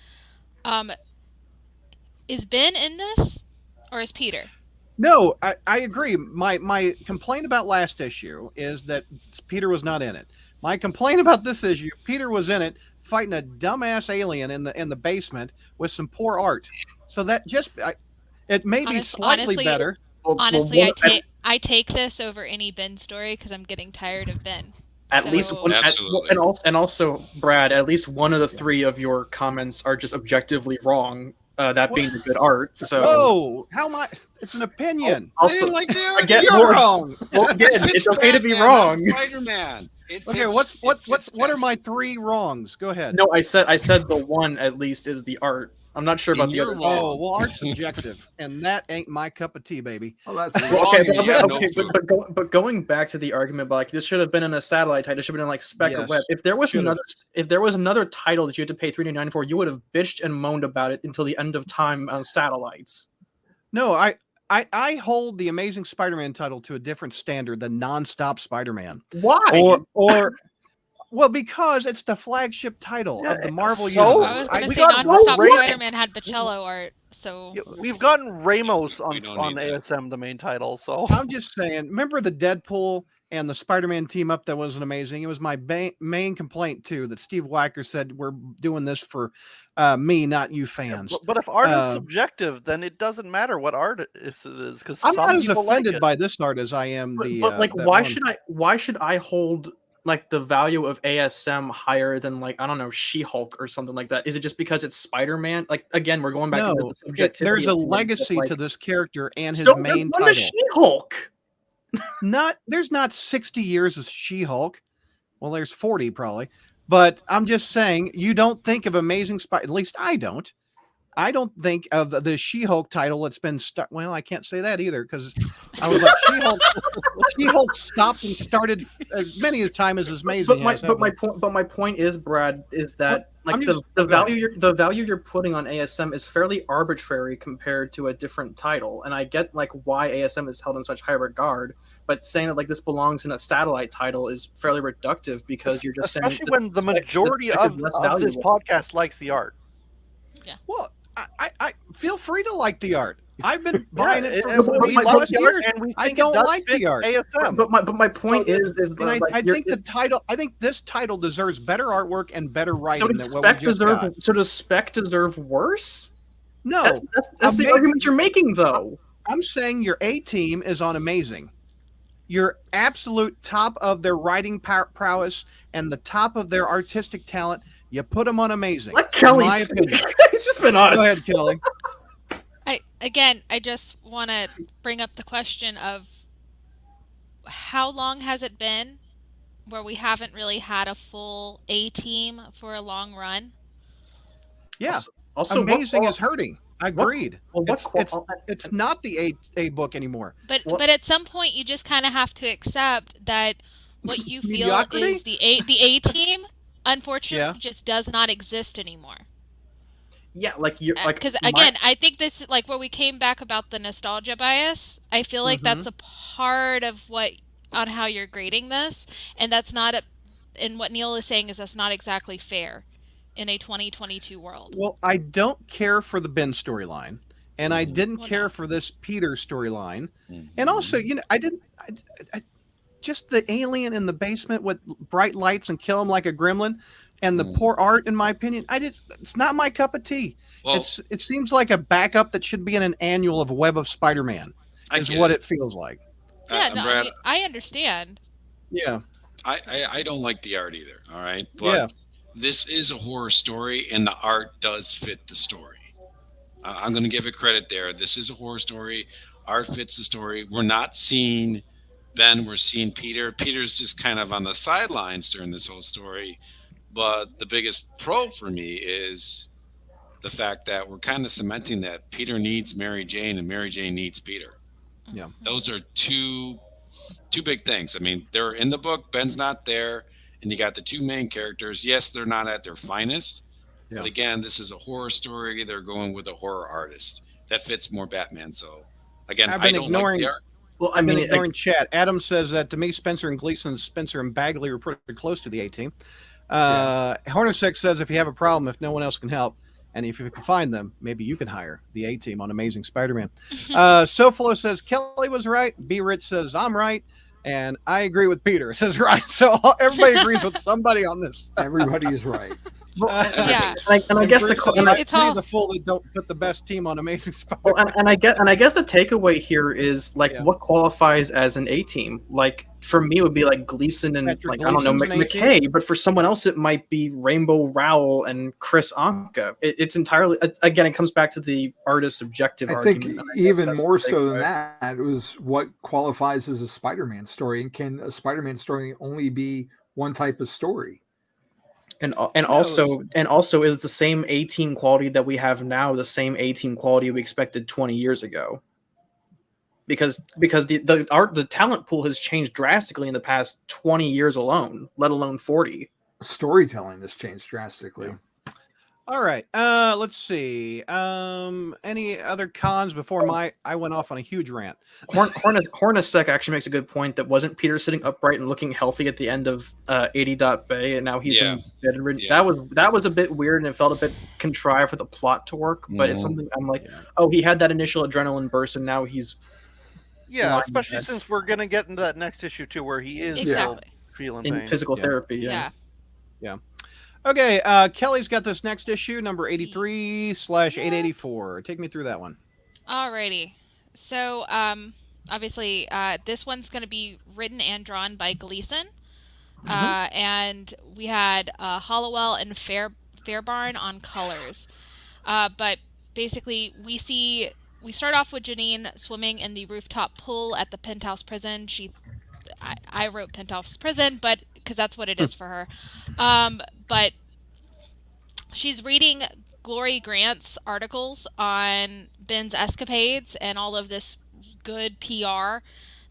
Is Ben in this, or is Peter? No, I agree. My complaint about last issue is that Peter was not in it. My complaint about this issue, Peter was in it fighting a dumbass alien in the basement with some poor art. So that it may be slightly better. Honestly, I take this over any Ben story because I'm getting tired of Ben. At least one, and also, Brad, at least one of the three of your comments are just objectively wrong. That being the good art. So, whoa, how am I? It's an opinion. Also, you're wrong. Well, again, it's okay to be wrong. Spider-Man. Okay, what are my three wrongs? Go ahead. No, I said the one at least is the art. I'm not sure about the other. Oh, well, art's subjective, and that ain't my cup of tea, baby. Oh, that's but going back to the argument, about, like this should have been in a satellite title. It should have been in like Spec of Web. If there was another title that you had to pay $3.99 for, you would have bitched and moaned about it until the end of time on satellites. No, I hold the Amazing Spider-Man title to a different standard than Non-Stop Spider-Man. Why? Or well, because it's the flagship title of the Marvel I universe. was going to say Non-Stop Spider-Man had Bocello art, so we've gotten Ramos on ASM, the main title. So I'm just saying. Remember the Deadpool and the Spider-Man team up that wasn't amazing? It was my main complaint too. That Steve Weicker said we're doing this for me, not you fans. But if art is subjective, then it doesn't matter what art it is, because I'm not as offended by this art as I am the. But like, why should I hold like the value of ASM higher than like, I don't know, She-Hulk or something like that? Is it just because it's Spider-Man? Like, again, we're going back to the subjectivity. There's a legacy to this character and his main title. She-Hulk. There's not 60 years of She-Hulk. Well, there's 40 probably. But I'm just saying, you don't think of Amazing Spider. At least I don't. I don't think of the She-Hulk title that's been well, I can't say that either because I was like She-Hulk stopped and started as many a time as Amazing. But my point is, Brad, is that the value you're putting on ASM is fairly arbitrary compared to a different title, and I get like why ASM is held in such high regard. But saying that like this belongs in a satellite title is fairly reductive because you're just saying, especially when the majority of this podcast likes the art. Yeah. Well, I feel free to like the art. I've been buying it for years, and I don't like the art. ASM. But my point is I think the title. I think this title deserves better artwork and better writing than what we just got. So does Spec deserve worse? No, that's the argument you're making, though. I'm saying your A team is on Amazing. Your absolute top of their writing prowess and the top of their artistic talent. You put them on Amazing. Let Kelly speak. It's just been us. Go ahead, Kelly. I just want to bring up the question of how long has it been where we haven't really had a full A team for a long run? Yeah. Also, Amazing is hurting. Agreed. It's not the A book anymore. But at some point you just kind of have to accept that what you feel Mediocrity? is the A team, unfortunately, Yeah. just does not exist anymore. Yeah, like you're like Because again, I think this like where we came back about the nostalgia bias. I feel like that's a part of what on how you're grading this, and that's not a. And what Neil is saying is that's not exactly fair in a 2022 world. Well, I don't care for the Ben storyline, and I didn't Well, care no. for this Peter storyline, Mhm. and also, I didn't. I, just the alien in the basement with bright lights and kill him like a gremlin, and the poor art, in my opinion, It's not my cup of tea. Well, It seems like a backup that should be in an annual of Web of Spider-Man. I Is get what it. it feels like. Yeah, no, I Brad, mean, I understand. Yeah. I don't like the art either. All right, but Yeah. this is a horror story, and the art does fit the story. I'm going to give it credit there. This is a horror story. Art fits the story. We're not seeing Ben. We're seeing Peter. Peter's just kind of on the sidelines during this whole story. But the biggest pro for me is the fact that we're kind of cementing that Peter needs Mary Jane and Mary Jane needs Peter. Yeah. Those are two big things. I mean, they're in the book. Ben's not there, and you got the two main characters. Yes, they're not at their finest, Yeah. but again, this is a horror story. They're going with a horror artist that fits more Batman. So, again, I've I been don't ignoring- like the art. well, I I've been mean, ignoring chat. Adam says that to me, Spencer and Gleason, Spencer and Bagley were pretty close to the A team. Hornacek says if you have a problem, if no one else can help, and if you can find them, maybe you can hire the A team on Amazing Spider-Man. Soflo says Kelly was right. B. Rich says I'm right. And I agree with Peter, says right. So everybody agrees with somebody on this. Everybody's right. Yeah. and I guess Bruce the says, and I, It's all- the fool that don't put the best team on Amazing well, Spider-Man. and I guess the takeaway here is like Yeah. what qualifies as an A team. Like for me, it would be like Gleason and Patrick like I don't know Gleason's an A-team? McKay, but for someone else, it might be Rainbow Rowell and Chris Anka. It's entirely again, it comes back to the artist's subjective I think argument. and I guess even that's more the so than takeaway. that, it was what qualifies as a Spider-Man story, and can a Spider-Man story only be one type of story? And also is the same A team quality that we have now the same A team quality we expected 20 years ago. Because the talent pool has changed drastically in the past 20 years alone, let alone 40. Storytelling has changed drastically. All right. Let's see. Any other cons before I went off on a huge rant. Hornacek actually makes a good point that wasn't Peter sitting upright and looking healthy at the end of 80. Bay, and now he's in bed and ridden. Yeah. That was a bit weird, and it felt a bit contrived for the plot to work. But it's something I'm like, oh, he had that initial adrenaline burst, and now he's Yeah, lying especially in bed. since we're gonna get into that next issue too, where he is still Exactly. feeling in pain. physical Yeah. therapy. Yeah. Okay. Kelly's got this next issue, number 83/884. Take me through that one. Alrighty. So, obviously, this one's going to be written and drawn by Gleason. And we had Hollowell and Fairbarn on colors. But basically, we start off with Janine swimming in the rooftop pool at the penthouse prison. I wrote penthouse prison, but because that's what it is for her. But she's reading Glory Grant's articles on Ben's escapades and all of this good PR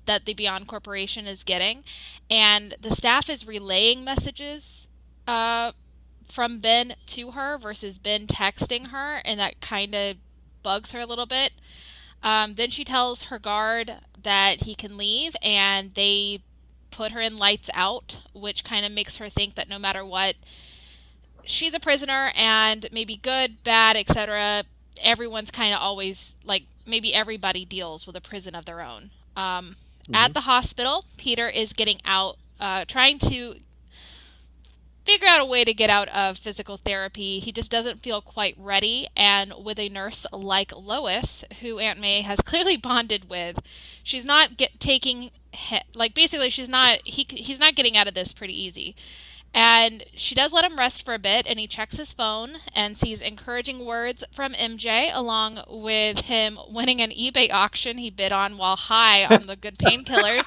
that the Beyond Corporation is getting. And the staff is relaying messages from Ben to her versus Ben texting her, and that kind of bugs her a little bit. Then she tells her guard that he can leave, and they put her in lights out, which kind of makes her think that no matter what, she's a prisoner, and maybe good, bad, etc. Everyone's kind of always like, maybe everybody deals with a prison of their own. At the hospital, Peter is getting out, trying to figure out a way to get out of physical therapy. He just doesn't feel quite ready, and with a nurse like Lois, who Aunt May has clearly bonded with, she's not basically he's not getting out of this pretty easy. And she does let him rest for a bit, and he checks his phone and sees encouraging words from MJ, along with him winning an eBay auction he bid on while high on the good painkillers,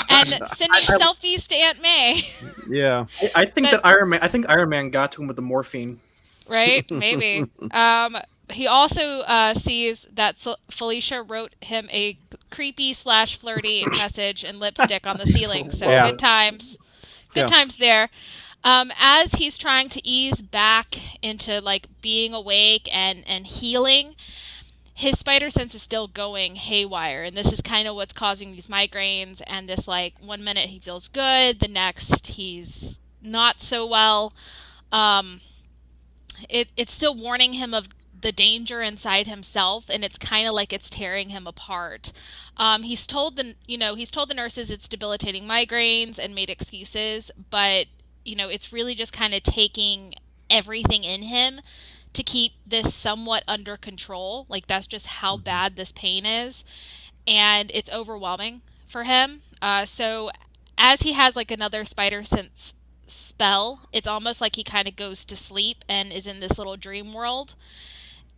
and sending selfies to Aunt May. Yeah. I think that Iron Man got to him with the morphine. Right? Maybe. he also sees that Felicia wrote him a creepy / flirty message and lipstick on the ceiling. So Yeah. good times. Good Yeah. times there. As he's trying to ease back into like being awake and healing, his spider sense is still going haywire, and this is kind of what's causing these migraines. And this, like, 1 minute he feels good, the next he's not so well. It's still warning him of the danger inside himself, and it's kind of like it's tearing him apart. He's told the nurses it's debilitating migraines and made excuses, but it's really just kind of taking everything in him to keep this somewhat under control. Like, that's just how bad this pain is, and it's overwhelming for him. So as he has like another spider sense spell, it's almost like he kind of goes to sleep and is in this little dream world,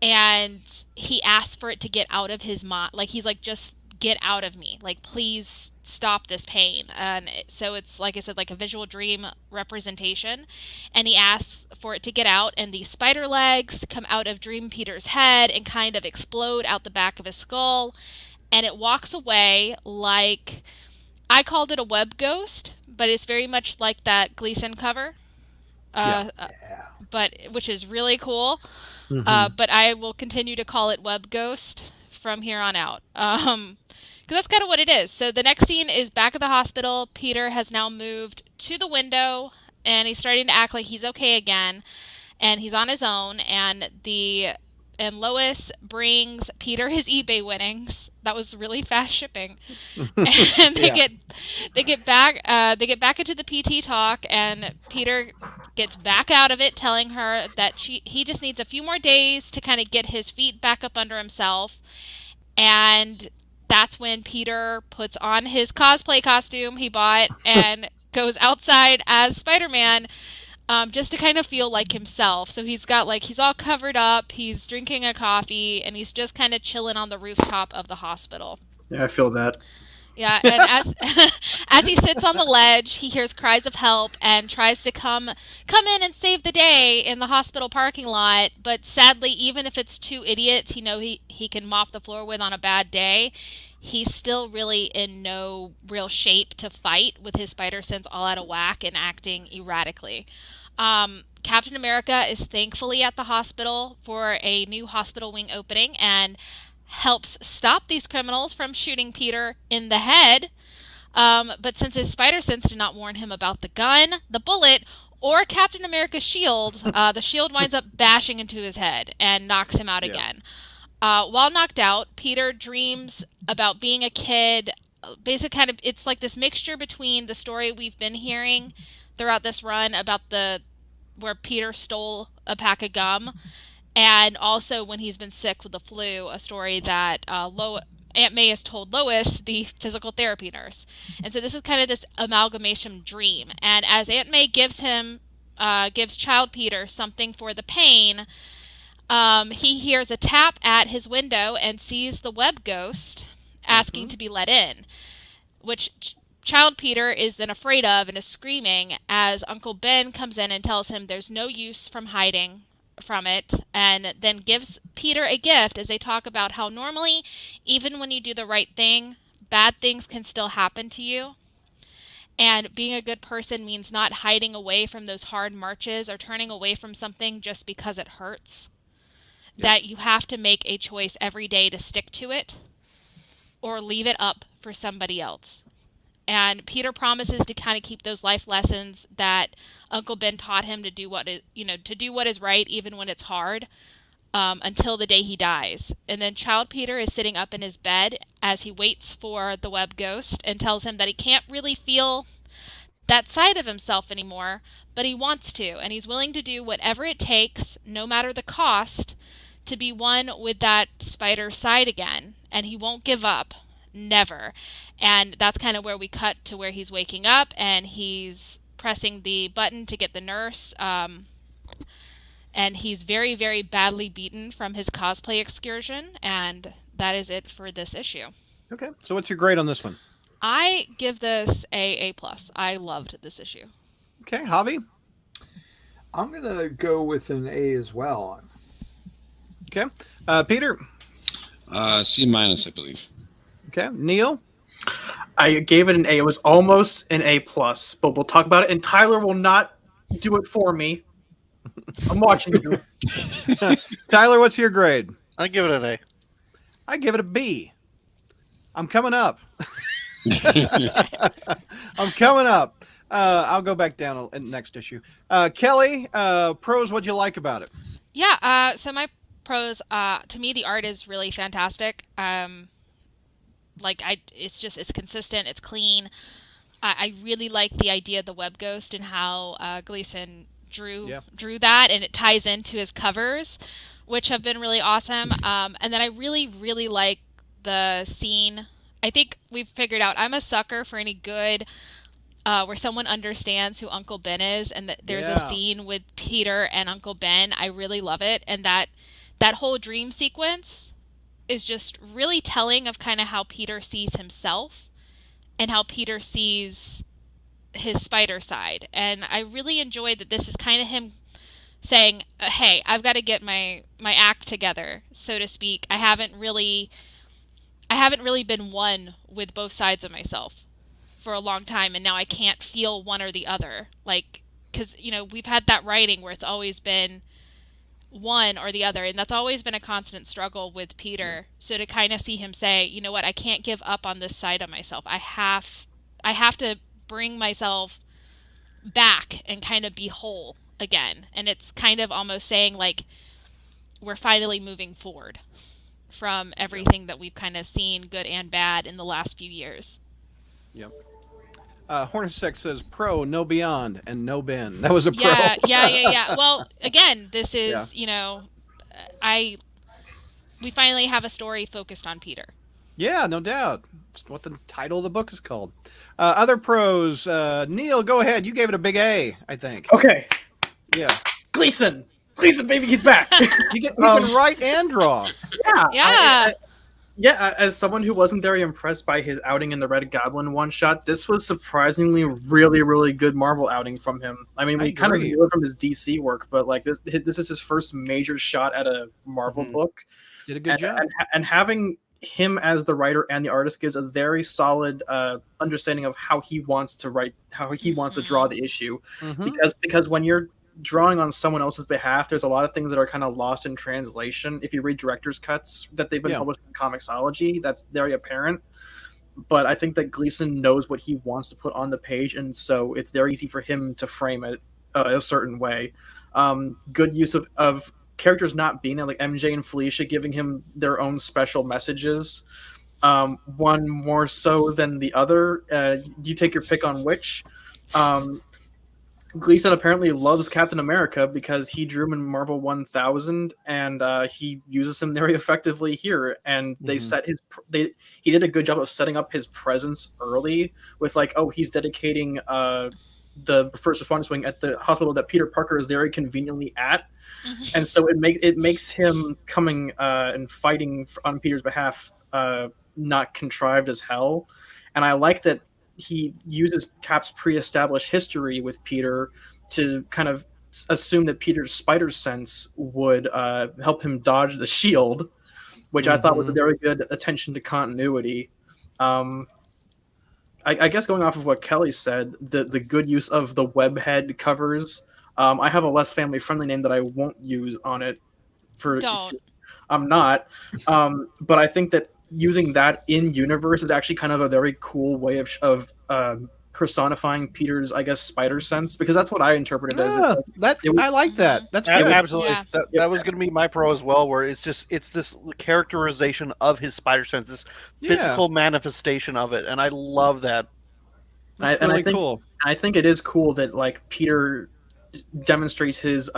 and he asks for it to get out of his mind. Like, he's like, just get out of me, like, please stop this pain. And so it's, like I said, like a visual dream representation, and he asks for it to get out, and these spider legs come out of Dream Peter's head and kind of explode out the back of his skull, and it walks away. Like, I called it a web ghost, but it's very much like that Gleason cover, but which is really cool. But I will continue to call it web ghost from here on out, because that's kind of what it is. So the next scene is back at the hospital. Peter has now moved to the window, and he's starting to act like he's okay again, and he's on his own. And Lois brings Peter his eBay winnings. That was really fast shipping. And they get back into the PT talk, and Peter gets back out of it, telling her that he just needs a few more days to kind of get his feet back up under himself. And that's when Peter puts on his cosplay costume he bought and goes outside as Spider-Man, just to kind of feel like himself. So he's all covered up, he's drinking a coffee, and he's just kind of chilling on the rooftop of the hospital. Yeah, I feel that. Yeah, and as he sits on the ledge, he hears cries of help and tries to come in and save the day in the hospital parking lot. But sadly, even if it's two idiots he can mop the floor with on a bad day, he's still really in no real shape to fight, with his spider sense all out of whack and acting erratically. Captain America is thankfully at the hospital for a new hospital wing opening and helps stop these criminals from shooting Peter in the head. But since his spider sense did not warn him about the gun, the bullet, or Captain America's shield, the shield winds up bashing into his head and knocks him out again. While knocked out, Peter dreams about being a kid. It's like this mixture between the story we've been hearing throughout this run about where Peter stole a pack of gum, and also when he's been sick with the flu, a story that Aunt May has told Lois, the physical therapy nurse. And so this is kind of this amalgamation dream. And as Aunt May gives Child Peter something for the pain, he hears a tap at his window and sees the web ghost asking to be let in, which Child Peter is then afraid of and is screaming as Uncle Ben comes in and tells him there's no use from hiding from it, and then gives Peter a gift as they talk about how normally, even when you do the right thing, bad things can still happen to you. And being a good person means not hiding away from those hard marches or turning away from something just because it hurts. Yep. That you have to make a choice every day to stick to it or leave it up for somebody else. And Peter promises to kind of keep those life lessons that Uncle Ben taught him, to do what is right, even when it's hard, until the day he dies. And then Child Peter is sitting up in his bed as he waits for the web ghost and tells him that he can't really feel that side of himself anymore, but he wants to, and he's willing to do whatever it takes, no matter the cost, to be one with that spider side again. And he won't give up. Never. And that's kind of where we cut to where he's waking up and he's pressing the button to get the nurse, and he's very, very badly beaten from his cosplay excursion, and that is it for this issue. Okay, so what's your grade on this one? I give this A+. I loved this issue. Okay, Javi? I'm gonna go with an A as well. Okay. Peter. C minus, I believe. Okay. Neil. I gave it an A. It was almost an A plus, but we'll talk about it. And Tyler will not do it for me. I'm watching you. Tyler, what's your grade? I give it an A. I give it a B. I'm coming up. I'm coming up. I'll go back down in next issue. Kelly, pros, what'd you like about it? Yeah, so my pros, to me, the art is really fantastic. It's consistent, it's clean. I really like the idea of the web ghost and how Gleason drew that, and it ties into his covers, which have been really awesome. And then I really, really like the scene. I think we've figured out I'm a sucker for any good where someone understands who Uncle Ben is, and that there's a scene with Peter and Uncle Ben. I really love it, and that whole dream sequence is just really telling of kind of how Peter sees himself and how Peter sees his spider side. And I really enjoyed that this is kind of him saying, hey, I've got to get my act together, so to speak. I haven't really been one with both sides of myself for a long time, and now I can't feel one or the other. Like, because, we've had that writing where it's always been one or the other, and that's always been a constant struggle with Peter. So to kind of see him say, you know what, I can't give up on this side of myself. I have to bring myself back and kind of be whole again. And it's kind of almost saying, like, we're finally moving forward from everything that we've kind of seen, good and bad, in the last few years. Yep. Hornacek says pro, no beyond, and no Ben. That was a pro. Yeah. Well, again, this is, we finally have a story focused on Peter. Yeah, no doubt. It's what the title of the book is called. Other pros, Neil, go ahead. You gave it a big A, I think. Okay. Yeah. Gleason, baby, he's back. You can write and draw. Yeah. As someone who wasn't very impressed by his outing in the Red Goblin one-shot, this was surprisingly really, really good Marvel outing from him. I mean, we kind of knew it from his DC work, but like this is his first major shot at a Marvel book. Did a good job. And having him as the writer and the artist gives a very solid understanding of how he wants to write, how he wants to draw the issue. Because when you're drawing on someone else's behalf, there's a lot of things that are kind of lost in translation. If you read director's cuts that they've been published in Comixology, that's very apparent. But I think that Gleason knows what he wants to put on the page, and so it's very easy for him to frame it a certain way. Good use of characters not being there, like MJ and Felicia giving him their own special messages. One more so than the other. You take your pick on which. Gleason apparently loves Captain America because he drew him in Marvel 1000, and he uses him very effectively here. And they he did a good job of setting up his presence early with, like, oh, he's dedicating the first responders wing at the hospital that Peter Parker is very conveniently at, and so it makes him coming and fighting on Peter's behalf not contrived as hell. And I like that he uses Cap's pre-established history with Peter to kind of assume that Peter's spider sense would help him dodge the shield, which I thought was a very good attention to continuity. I guess going off of what Kelly said, the good use of the webhead covers. I have a less family-friendly name that I won't use on it. I'm not. But I think that using that in universe is actually kind of a very cool way of personifying Peter's, I guess, spider sense, because that's what I interpreted as. I like that. That's good. Absolutely. Yeah. That was going to be my pro as well, where it's this characterization of his spider sense, this physical manifestation of it, and I love that. That's really cool. I think it is cool that, like, Peter demonstrates his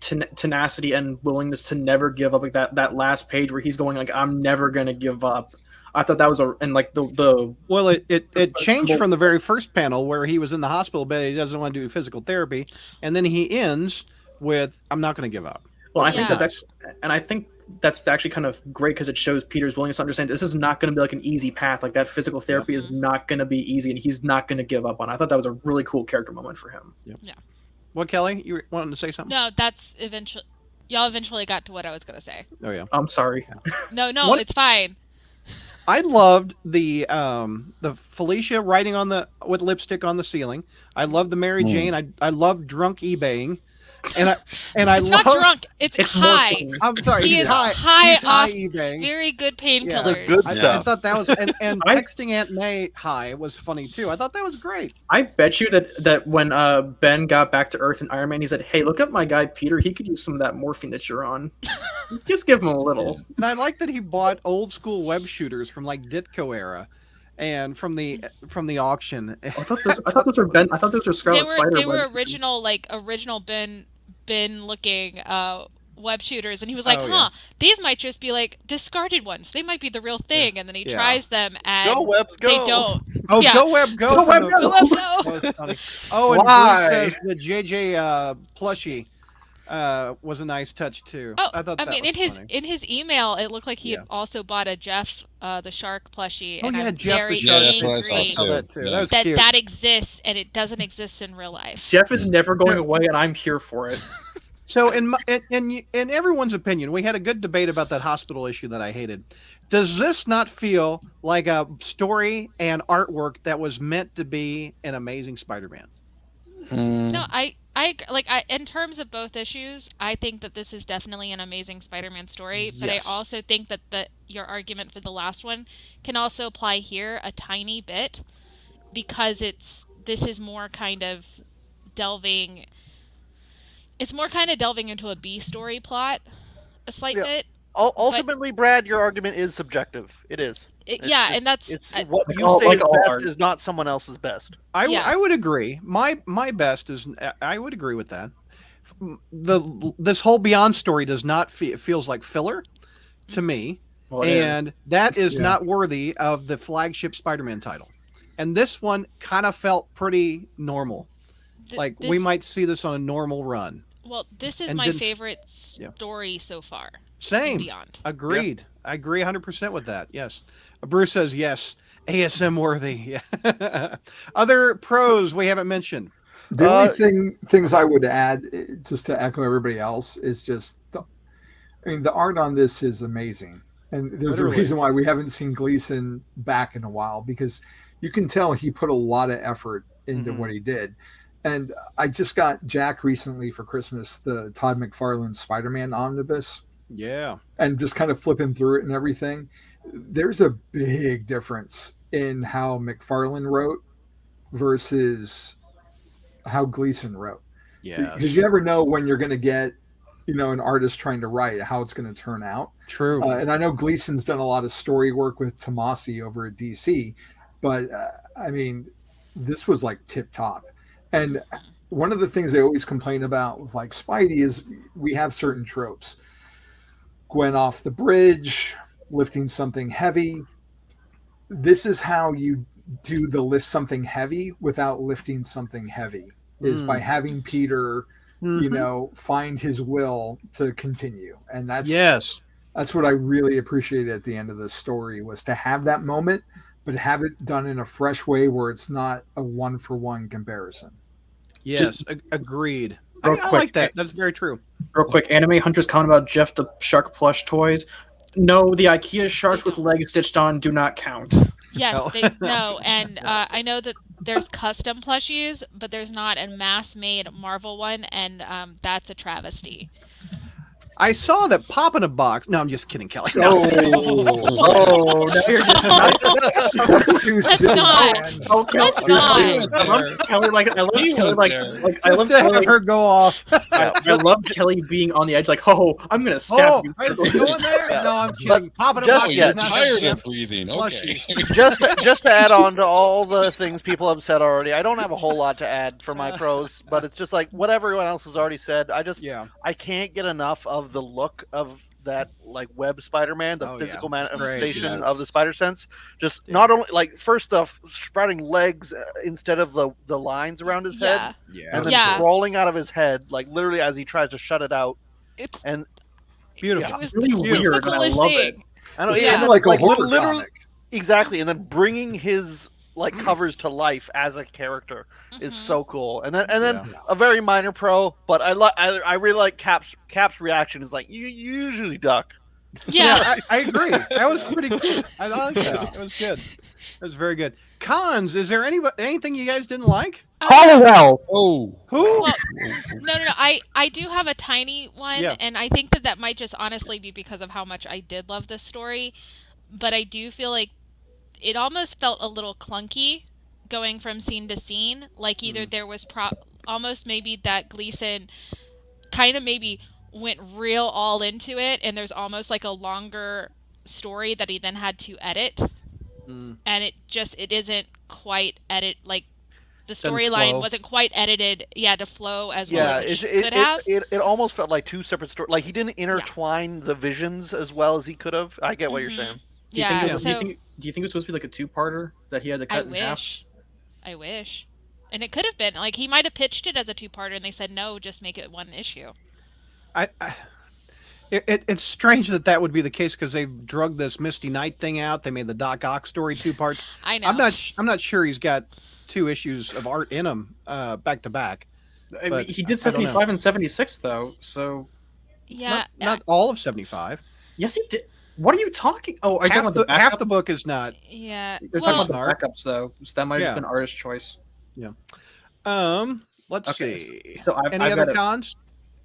tenacity and willingness to never give up, like that last page where he's going like, I'm never gonna give up. I thought that was it changed from the very first panel where he was in the hospital bed, he doesn't want to do physical therapy, and then he ends with, I'm not going to give up. Well, I think that's actually kind of great because it shows Peter's willingness to understand this is not going to be like an easy path. Like, that physical therapy is not going to be easy, and he's not going to give up on it. I thought that was a really cool character moment for him. Well, Kelly, you wanted to say something? No, that's eventually. y'all eventually got to what I was gonna say. Oh yeah. I'm sorry. No, What- it's fine. I loved the Felicia writing with lipstick on the ceiling. I loved the Mary Jane. I loved drunk eBaying, and I It's love. not drunk. It's It's more high. fun. I'm sorry. He he's is high. high He's high off eBaying. Very good Yeah. painkillers. Good I stuff. thought that was and I- texting Aunt May high was funny too. I thought that was great. I bet you that when Ben got back to Earth in Iron Man, he said, "Hey, look at my guy Peter. He could use some of that morphine that you're on. Just give him a little." And I like that he bought old school web shooters from like Ditko era, and from the auction. I thought those were Ben. I thought those were Scarlet Spider. They were web- original bin looking web shooters, and he was like, Oh, huh, these might just be like discarded ones. They might be the real thing. And then he Yeah. tries them, and Go Webs, go. they don't. Oh, Yeah. go web, go! Go Web, from go! Go Web, go! That was funny. Oh, and Why? Bruce says the JJ plushie was a nice touch too. Oh, I thought that mean, was funny. in his email, it looked like he Yeah. had also bought a Jeff the shark plushie, Oh, and yeah, I'm Jeff the very shark. Yeah, that's what I saw, angry I saw that too. Yeah. That was that cute. that exists, and it doesn't exist in real life. Jeff is never going away, and I'm here for it. So, in everyone's opinion, we had a good debate about that hospital issue that I hated. Does this not feel like a story and artwork that was meant to be an Amazing Spider-Man? No, I in terms of both issues, I think that this is definitely an Amazing Spider-Man story, but Yes. I also think that your argument for the last one can also apply here a tiny bit, because this is more kind of delving into a B story plot a slight Yeah. bit. Ultimately, Brad, your argument is subjective. It is. Yeah, and that's It's what Like you all- say like is all best art. is not someone else's best. Yeah. I would agree. My best is I would agree with that. This whole Beyond story does not feels like filler to me, Well, it is. and that is Yeah. not worthy of the flagship Spider-Man title. And this one kind of felt pretty normal. Like we this- might see this on a normal run. Well, this is and my didn't- favorite Yeah. story so far. Same. Beyond. Agreed. I agree 100% with that. Yes. Bruce says yes. ASM worthy. Yeah. Other pros we haven't mentioned. The only things I would add, just to echo everybody else, is just the art on this is amazing, and there's Literally. a reason why we haven't seen Gleason back in a while, because you can tell he put a lot of effort into Mhm. what he did. And I just got Jack recently for Christmas the Todd McFarlane Spider-Man omnibus, Yeah. and just kind of flipping through it and everything. There's a big difference in how McFarlane wrote versus how Gleason wrote. Yeah. Because you never know when you're going to get, an artist trying to write, how it's going to turn out. True. And I know Gleason's done a lot of story work with Tomasi over at DC, but I mean, this was like tip top. And one of the things I always complain about with like Spidey is we have certain tropes. Gwen off the bridge, lifting something heavy. This is how you do the lift something heavy without lifting something heavy, is by having Peter, find his will to continue. And yes. that's what I really appreciated at the end of the story, was to have that moment, but have it done in a fresh way where it's not a one-for-one comparison. Yes. Agreed. I Real like quick, that. That's very true. Real quick, Anime Hunter's comment about Jeff the Shark plush toys. No, the IKEA sharks with legs stitched on do not count. Yes, No. they no, and I know that there's custom plushies, but there's not a mass-made Marvel one, and that's a travesty. I saw that pop in a box. No, I'm just kidding, Kelly. Oh, that's too Let's soon. not. Oh, Let's too not. soon. I love Kelly I love He Kelly went there. I Just love to have Kelly. her go off. I love Kelly being on the edge, like, oh, I'm gonna stab you. Is he going there? Yeah. No, I'm kidding. Pop in a Just- box. Oh, yeah, you're does not have tired Jeff of breathing. Okay. plushies. just to add on to all the things people have said already, I don't have a whole lot to add for my pros, but it's just like what everyone else has already said. Yeah. I can't get enough of the look of that like web Spider-Man, the Oh, yeah. physical It's great, manifestation yes. of the Spider Sense. Just not only like first off sprouting legs instead of the lines around his Yeah, head, Yeah. and then Yeah. crawling out of his head, like literally as he tries to shut it out. it's And Beautiful. it was really the, weird, it's the and I coolest love thing. it. I don't It's Yeah. kind of like a horror literally comic. exactly, and then bringing his like covers to life as a character is Mhm. so cool. And then Yeah. a very minor pro, but I really like Cap's reaction is like you usually duck. Yeah. I agree. That was pretty cool. I like that. It was good. It was very good. Cons, is there anything you guys didn't like? Hollowell. Oh, Who? Well, no. I do have a tiny one, Yeah. and I think that might just honestly be because of how much I did love this story. But I do feel like it almost felt a little clunky going from scene to scene. Like either there was almost maybe that Gleason kind of maybe went real all into it, and there's almost like a longer story that he then had to edit, Mm. and it isn't quite the Doesn't storyline flow. wasn't quite edited, to flow as well Yeah, as it could have. it almost felt like two separate stories. Like he didn't intertwine the visions as well as he could have. I get what you're Mhm. saying. Do you think Yeah, it was- so do you think it was supposed to be like a two-parter that he had to I cut in half? wish. And it could have been like he might have pitched it as a two-parter, and they said no, just make it one issue. It's strange that would be the case because they've drugged this Misty Knight thing out. They made the Doc Ock story 2 parts. I know. I'm not sure he's got 2 issues of art in him back to back. I mean, But he did I don't know. 75 and 76 though, so Yeah, Not all of 75. yes, he did. What are you talking? Oh, are you talking Half about the the, half backup? the book is not. yeah. They're Well, talking about the backups though, so that might have Yeah. just been artist choice. Let's Okay, see. so Any I've other got cons?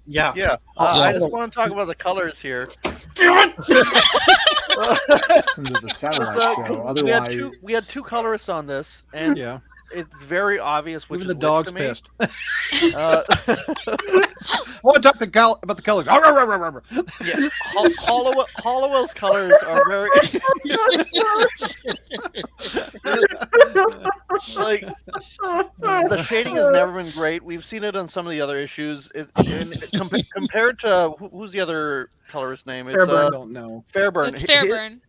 Yeah. Yeah, I just want to talk about the colors here. Listen to the satellite show. we had Otherwise, we had 2 colorists on this, and Yeah. it's very obvious which Even is the dog's which to me. pissed. Uh, I want to talk about the colors. yeah, Hollowell's colors are very like the shading has never been great. We've seen it on some of the other issues. Compared to who's the other colorist name? It's I don't know. Fairburn. it's Fairburn.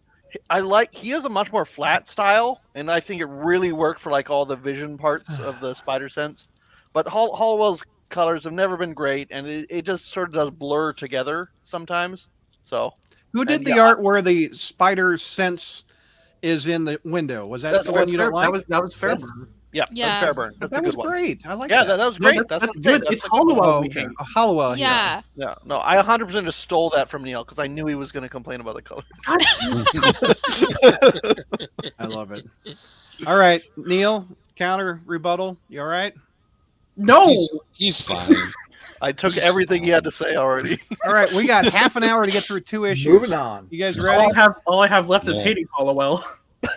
He has a much more flat style, and I think it really worked for like all the vision parts of the spider sense. But Hollowell's colors have never been great, and it just sort of does blur together sometimes. So Who did And the yeah, art where the spider sense is in the window? Was that That's the what one you don't like? That was Fairburn. yeah, Yeah. that's Fairburn. That's a That good was one. great. I like Yeah, that. that was No, great. that's what I'm good. saying. It's That's a good one. Hollowell. Oh, we okay. hate. Hollowell. Yeah. Yeah, no, I 100% just stole that from Neil because I knew he was going to complain about the color. I love it. All right, Neil, counter rebuttal. You all right? No. he's fine. I took He's everything he had to say already. All right, we got half an hour to get through 2 issues. moving on. You guys All ready? I have left is Yeah. hating Hollowell.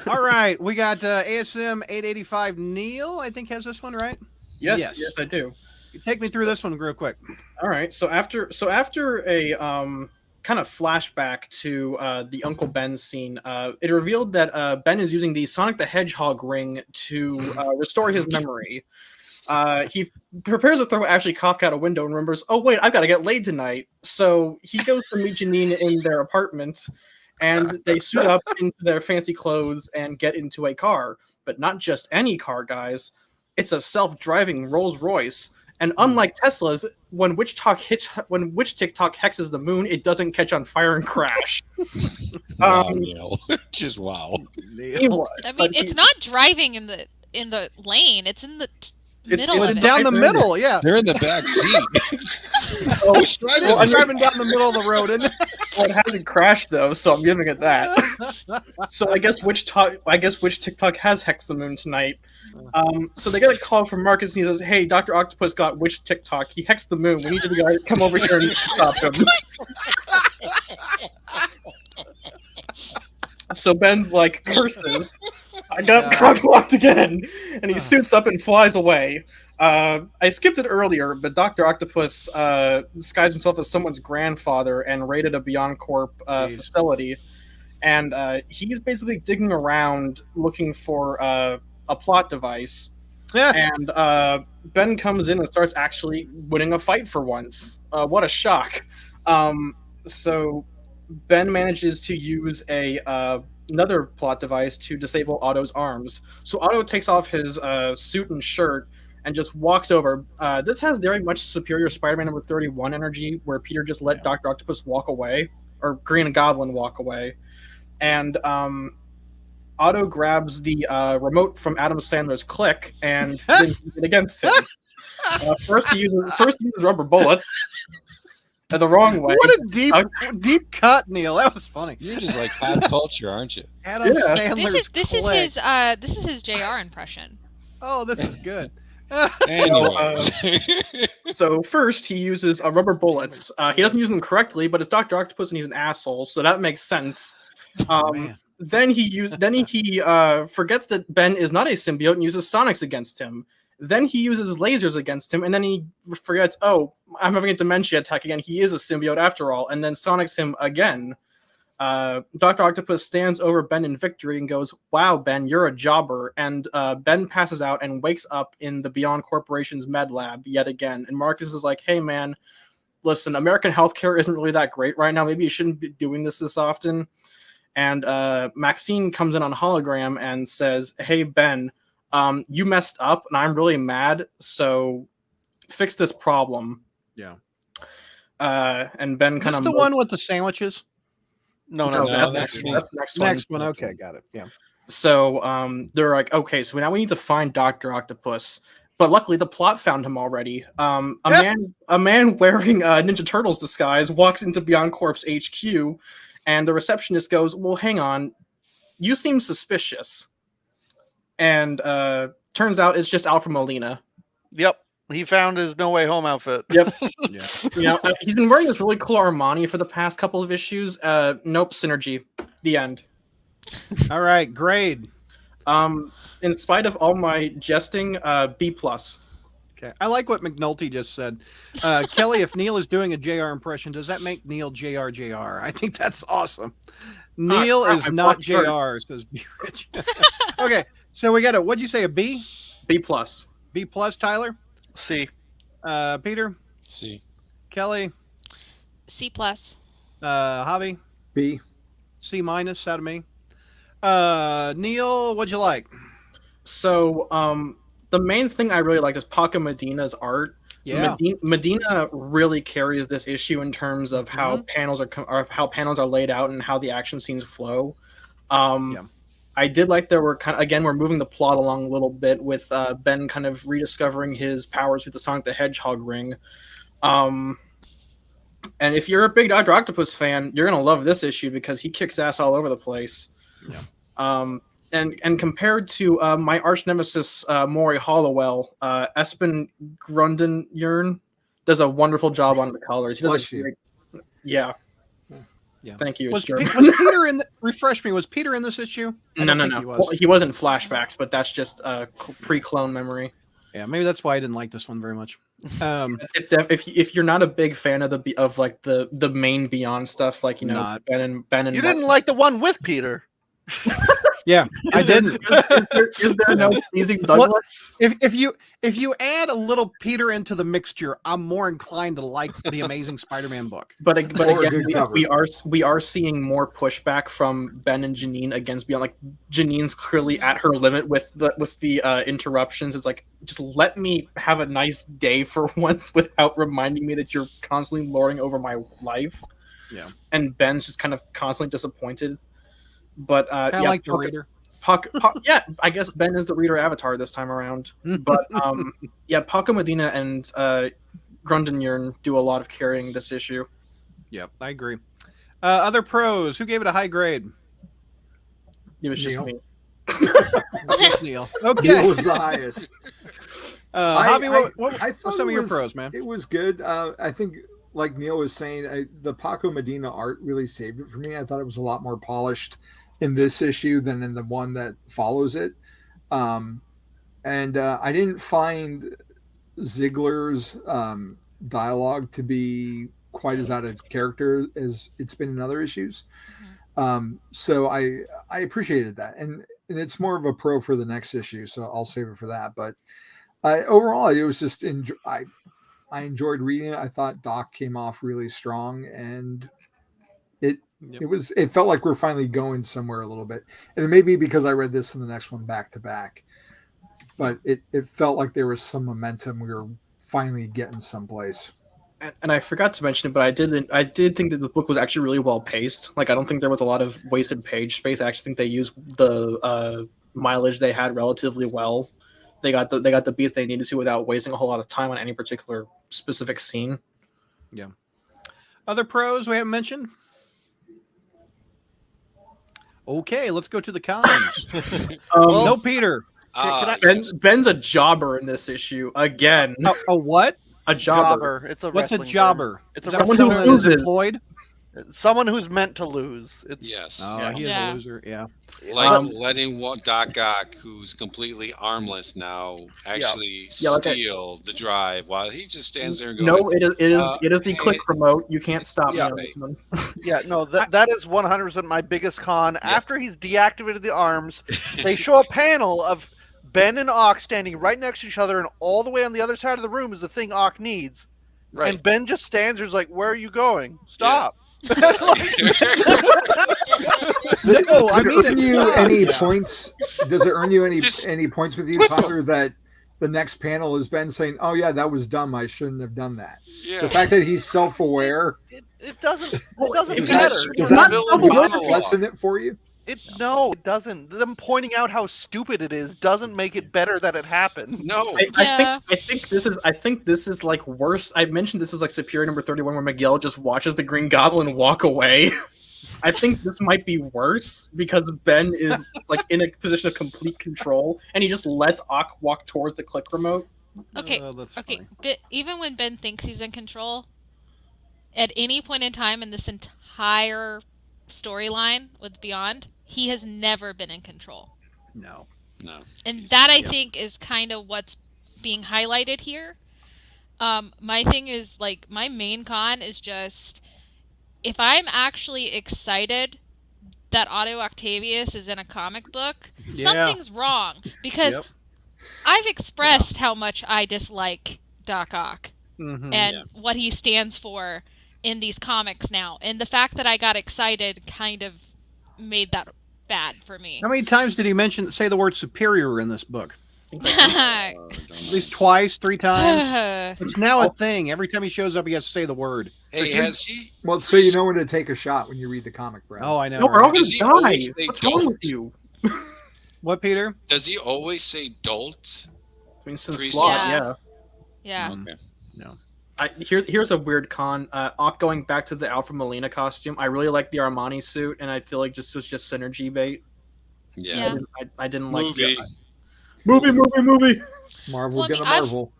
All right, we got ASM 885. Neil, I think, has this one, right? Yes, Yes. yes, I do. Take me through this one real quick. All right. So after a kind of flashback to the Uncle Ben scene, it revealed that Ben is using the Sonic the Hedgehog ring to restore his memory. He prepares to throw Ashley Kafka out a window and remembers, oh wait, I've got to get laid tonight. So he goes to meet Janine in their apartment, and they suit up into their fancy clothes and get into a car. But not just any car, guys. It's a self-driving Rolls Royce. And unlike Tesla's, when Witch TikTok hexes the moon, it doesn't catch on fire and crash. Wow, Neil. Just wow. Neil. I mean, But it's not driving in the lane. It's in the middle It's of it. down the middle, yeah. They're in the back seat. Who's driving? Well, I mean- driving down the middle of the road, isn't it? Well, it hasn't crashed though, so I'm giving it that. So I guess Witch TikTok has hexed the moon tonight. So they get a call from Marcus, and he says, "Hey, Dr. Octopus got Witch TikTok. He hexed the moon. We need you to guys come over here and stop him." So Ben's like, "Curses! I got cockblocked again," and he suits up and flies away. I skipped it earlier, but Dr. Octopus disguised himself as someone's grandfather and raided a Beyond Corp Jeez. facility. And he's basically digging around looking for a plot device. Yeah. And Ben comes in and starts actually winning a fight for once. What a shock. So Ben manages to use another plot device to disable Otto's arms. So Otto takes off his suit and shirt and just walks over. This has very much superior Spider-Man number 31 energy, where Peter just let Dr. Octopus walk away, or Green Goblin walk away. And Otto grabs the remote from Adam Sandler's Click and then uses it against him. First, he uses rubber bullets the wrong way. What a deep cut, Neil. That was funny. You're just like pop culture, aren't you? Adam Yeah. Sandler's This is Click. this is his JR impression. Oh, this is good. Anyway. So first, he uses rubber bullets. He doesn't use them correctly, but it's Dr. Octopus and he's an asshole, so that makes sense. Man. Then he forgets that Ben is not a symbiote and uses sonics against him. Then he uses lasers against him, and then he forgets, oh, I'm having a dementia attack again. He is a symbiote after all, and then sonics him again. Dr. Octopus stands over Ben in victory and goes, wow, Ben, you're a jobber. And Ben passes out and wakes up in the Beyond Corporation's med lab yet again. And Marcus is like, hey, man, listen, American healthcare isn't really that great right now. Maybe you shouldn't be doing this often. And Maxine comes in on hologram and says, hey, Ben, you messed up and I'm really mad, so fix this problem. Yeah. And Ben kind Is of this the one with the sandwiches? No, that's that's next me. one. That's the next one. Next one. Okay, got it. Yeah. So they're like, okay, so now we need to find Dr. Octopus. But luckily, the plot found him already. A man wearing a Ninja Turtles disguise walks into Beyond Corp's HQ, and the receptionist goes, well, hang on, you seem suspicious. And turns out it's just Alfred Molina. Yep. He found his No Way Home outfit. Yep. Yeah. You know, he's been wearing this really cool Armani for the past couple of issues. Nope, synergy. The end. All right. Grade. In spite of all my jesting, B+. Okay. I like what McNulty just said. Kelly, if Neil is doing a JR impression, does that make Neil JR? I think that's awesome. Neil is not JR, says B. Rich. Okay. So we got what'd you say, a B? B+. B+, Tyler? See. Peter? See. Kelly? C+. Javi? B. C- out of me. Neil, what'd you like? So, the main thing I really liked is Paco Medina's art. Yeah. Medina really carries this issue in terms of how panels are laid out and how the action scenes flow. I did like that we're moving the plot along a little bit with Ben kind of rediscovering his powers with the Sonic the Hedgehog ring. And if you're a big Dr. Octopus fan, you're gonna love this issue because he kicks ass all over the place. Yeah. And compared to my arch nemesis Maury Hollowell, Espen Grundenjern does a wonderful job on the colors. He does a great, yeah. Thank you. Was Peter in? Refresh me. Was Peter in this issue? No. He was. Well, he was in flashbacks, but that's just pre-clone memory. Yeah, maybe that's why I didn't like this one very much. If you're not a big fan of the main Beyond stuff, like Ben and You didn't like the one with Peter. Yeah, I didn't. Is there no pleasing Douglas? If you add a little Peter into the mixture, I'm more inclined to like the Amazing Spider-Man book. But Or a again, good cover. we are seeing more pushback from Ben and Janine against Beyond. Like Janine's clearly at her limit with the interruptions. It's like, just let me have a nice day for once without reminding me that you're constantly lording over my life. Yeah. And Ben's just kind of constantly disappointed. But Kind of like the reader. Yeah, I guess Ben is the reader avatar this time around. But yeah, Paco Medina and Grundenjern do a lot of carrying this issue. Yep, I agree. Other pros, who gave it a high grade? It was just Neil. me. Just Neil. Okay. Neil was the highest. Javi, what I what's thought some it of your was- pros, man? It was good. I think, like Neil was saying, the Paco Medina art really saved it for me. I thought it was a lot more polished in this issue than in the one that follows it. And I didn't find Ziegler's dialogue to be quite as out of character as it's been in other issues. So I appreciated that. And it's more of a pro for the next issue, so I'll save it for that. But overall, it was just I enjoyed reading it. I thought Doc came off really strong, and it felt like we're finally going somewhere a little bit. And it may be because I read this and the next one back to back, but it felt like there was some momentum. We were finally getting someplace. and I forgot to mention it, but I did think that the book was actually really well paced. Like I don't think there was a lot of wasted page space. I actually think they used the mileage they had relatively well. They got the beats they needed to without wasting a whole lot of time on any particular specific scene. Other pros we haven't mentioned? Okay, let's go to the cons. No, Peter. Ben's a jobber in this issue again. A what? A jobber. It's a What's a wrestling term. jobber? It's a Someone wrestling who term. loses. Employed? Someone who's meant to lose. Yes. Oh, he is Yeah. a loser. Yeah. Like letting Doc Ock, who's completely armless now, actually steal the drive while he just stands there and goes, No, it is the hey, click remote. You can't stop me Yeah. on this one. Yeah, no, that is 100% my biggest con. After he's deactivated the arms, they show a panel of Ben and Ock standing right next to each other, and all the way on the other side of the room is the thing Ock needs. Right. And Ben just stands there's like, where are you going? Stop. Does it earn you any points? Does it earn you any points with you, Tyler, that the next panel is Ben saying, "Oh yeah, that was dumb. I shouldn't have done that." Yeah. The fact that he's self-aware, It doesn't Is matter. that does not that monologue? lessen it for you? No, it doesn't. Them pointing out how stupid it is doesn't make it better that it happened. No. Yeah. I think this is like worse. I mentioned this is like Superior number 31 where Miguel just watches the Green Goblin walk away. I think this might be worse because Ben is like in a position of complete control and he just lets Ock walk towards the click remote. Okay. That's Okay. funny. But even when Ben thinks he's in control, at any point in time in this entire storyline with Beyond, he has never been in control. No. And that I think is kind of what's being highlighted here. My thing is like my main con is just if I'm actually excited that Otto Octavius is in a comic book, something's wrong because I've expressed how much I dislike Doc Ock and what he stands for in these comics now. And the fact that I got excited kind of made that bad for me. How many times did he say the word superior in this book? Yeah. At least twice, 3 times. It's now a thing. Every time he shows up, he has to say the word. Hey, has he? Well, so you know when to take a shot when you read the comic, Brad. Oh, I know. No, we're all right? gonna Does he die. always say What's wrong don't? with you? What, Peter? Does he always say dolt? I mean, since Three Slot, slots. yeah. Yeah. Okay. Here's a weird con. Ock going back to the Alfred Molina costume. I really like the Armani suit, and I feel like this was just synergy bait. Yeah. I didn't Movie. like movie. Marvel, Well, I get mean, a Marvel.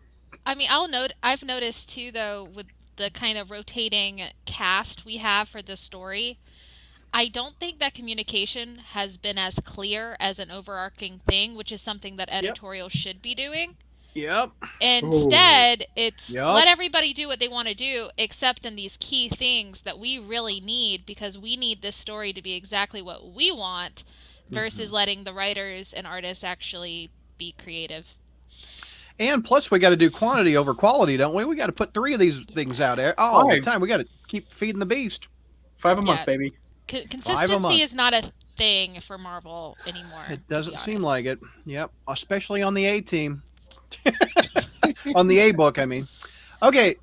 I've noticed too, though, with the kind of rotating cast we have for this story, I don't think that communication has been as clear as an overarching thing, which is something that editorial should be doing. Yep. Instead, it's Yep. let everybody do what they want to do, except in these key things that we really need because we need this story to be exactly what we want versus letting the writers and artists actually be creative. And plus, we got to do quantity over quality, don't we? We got to put 3 of these things out there all the 5. time. We got to keep feeding the beast. 5 a month, Yeah. baby. month. Consistency is not a thing for Marvel anymore. It doesn't to be seem honest. like it. Yep. Especially on the A team. On the A book, I mean. Okay.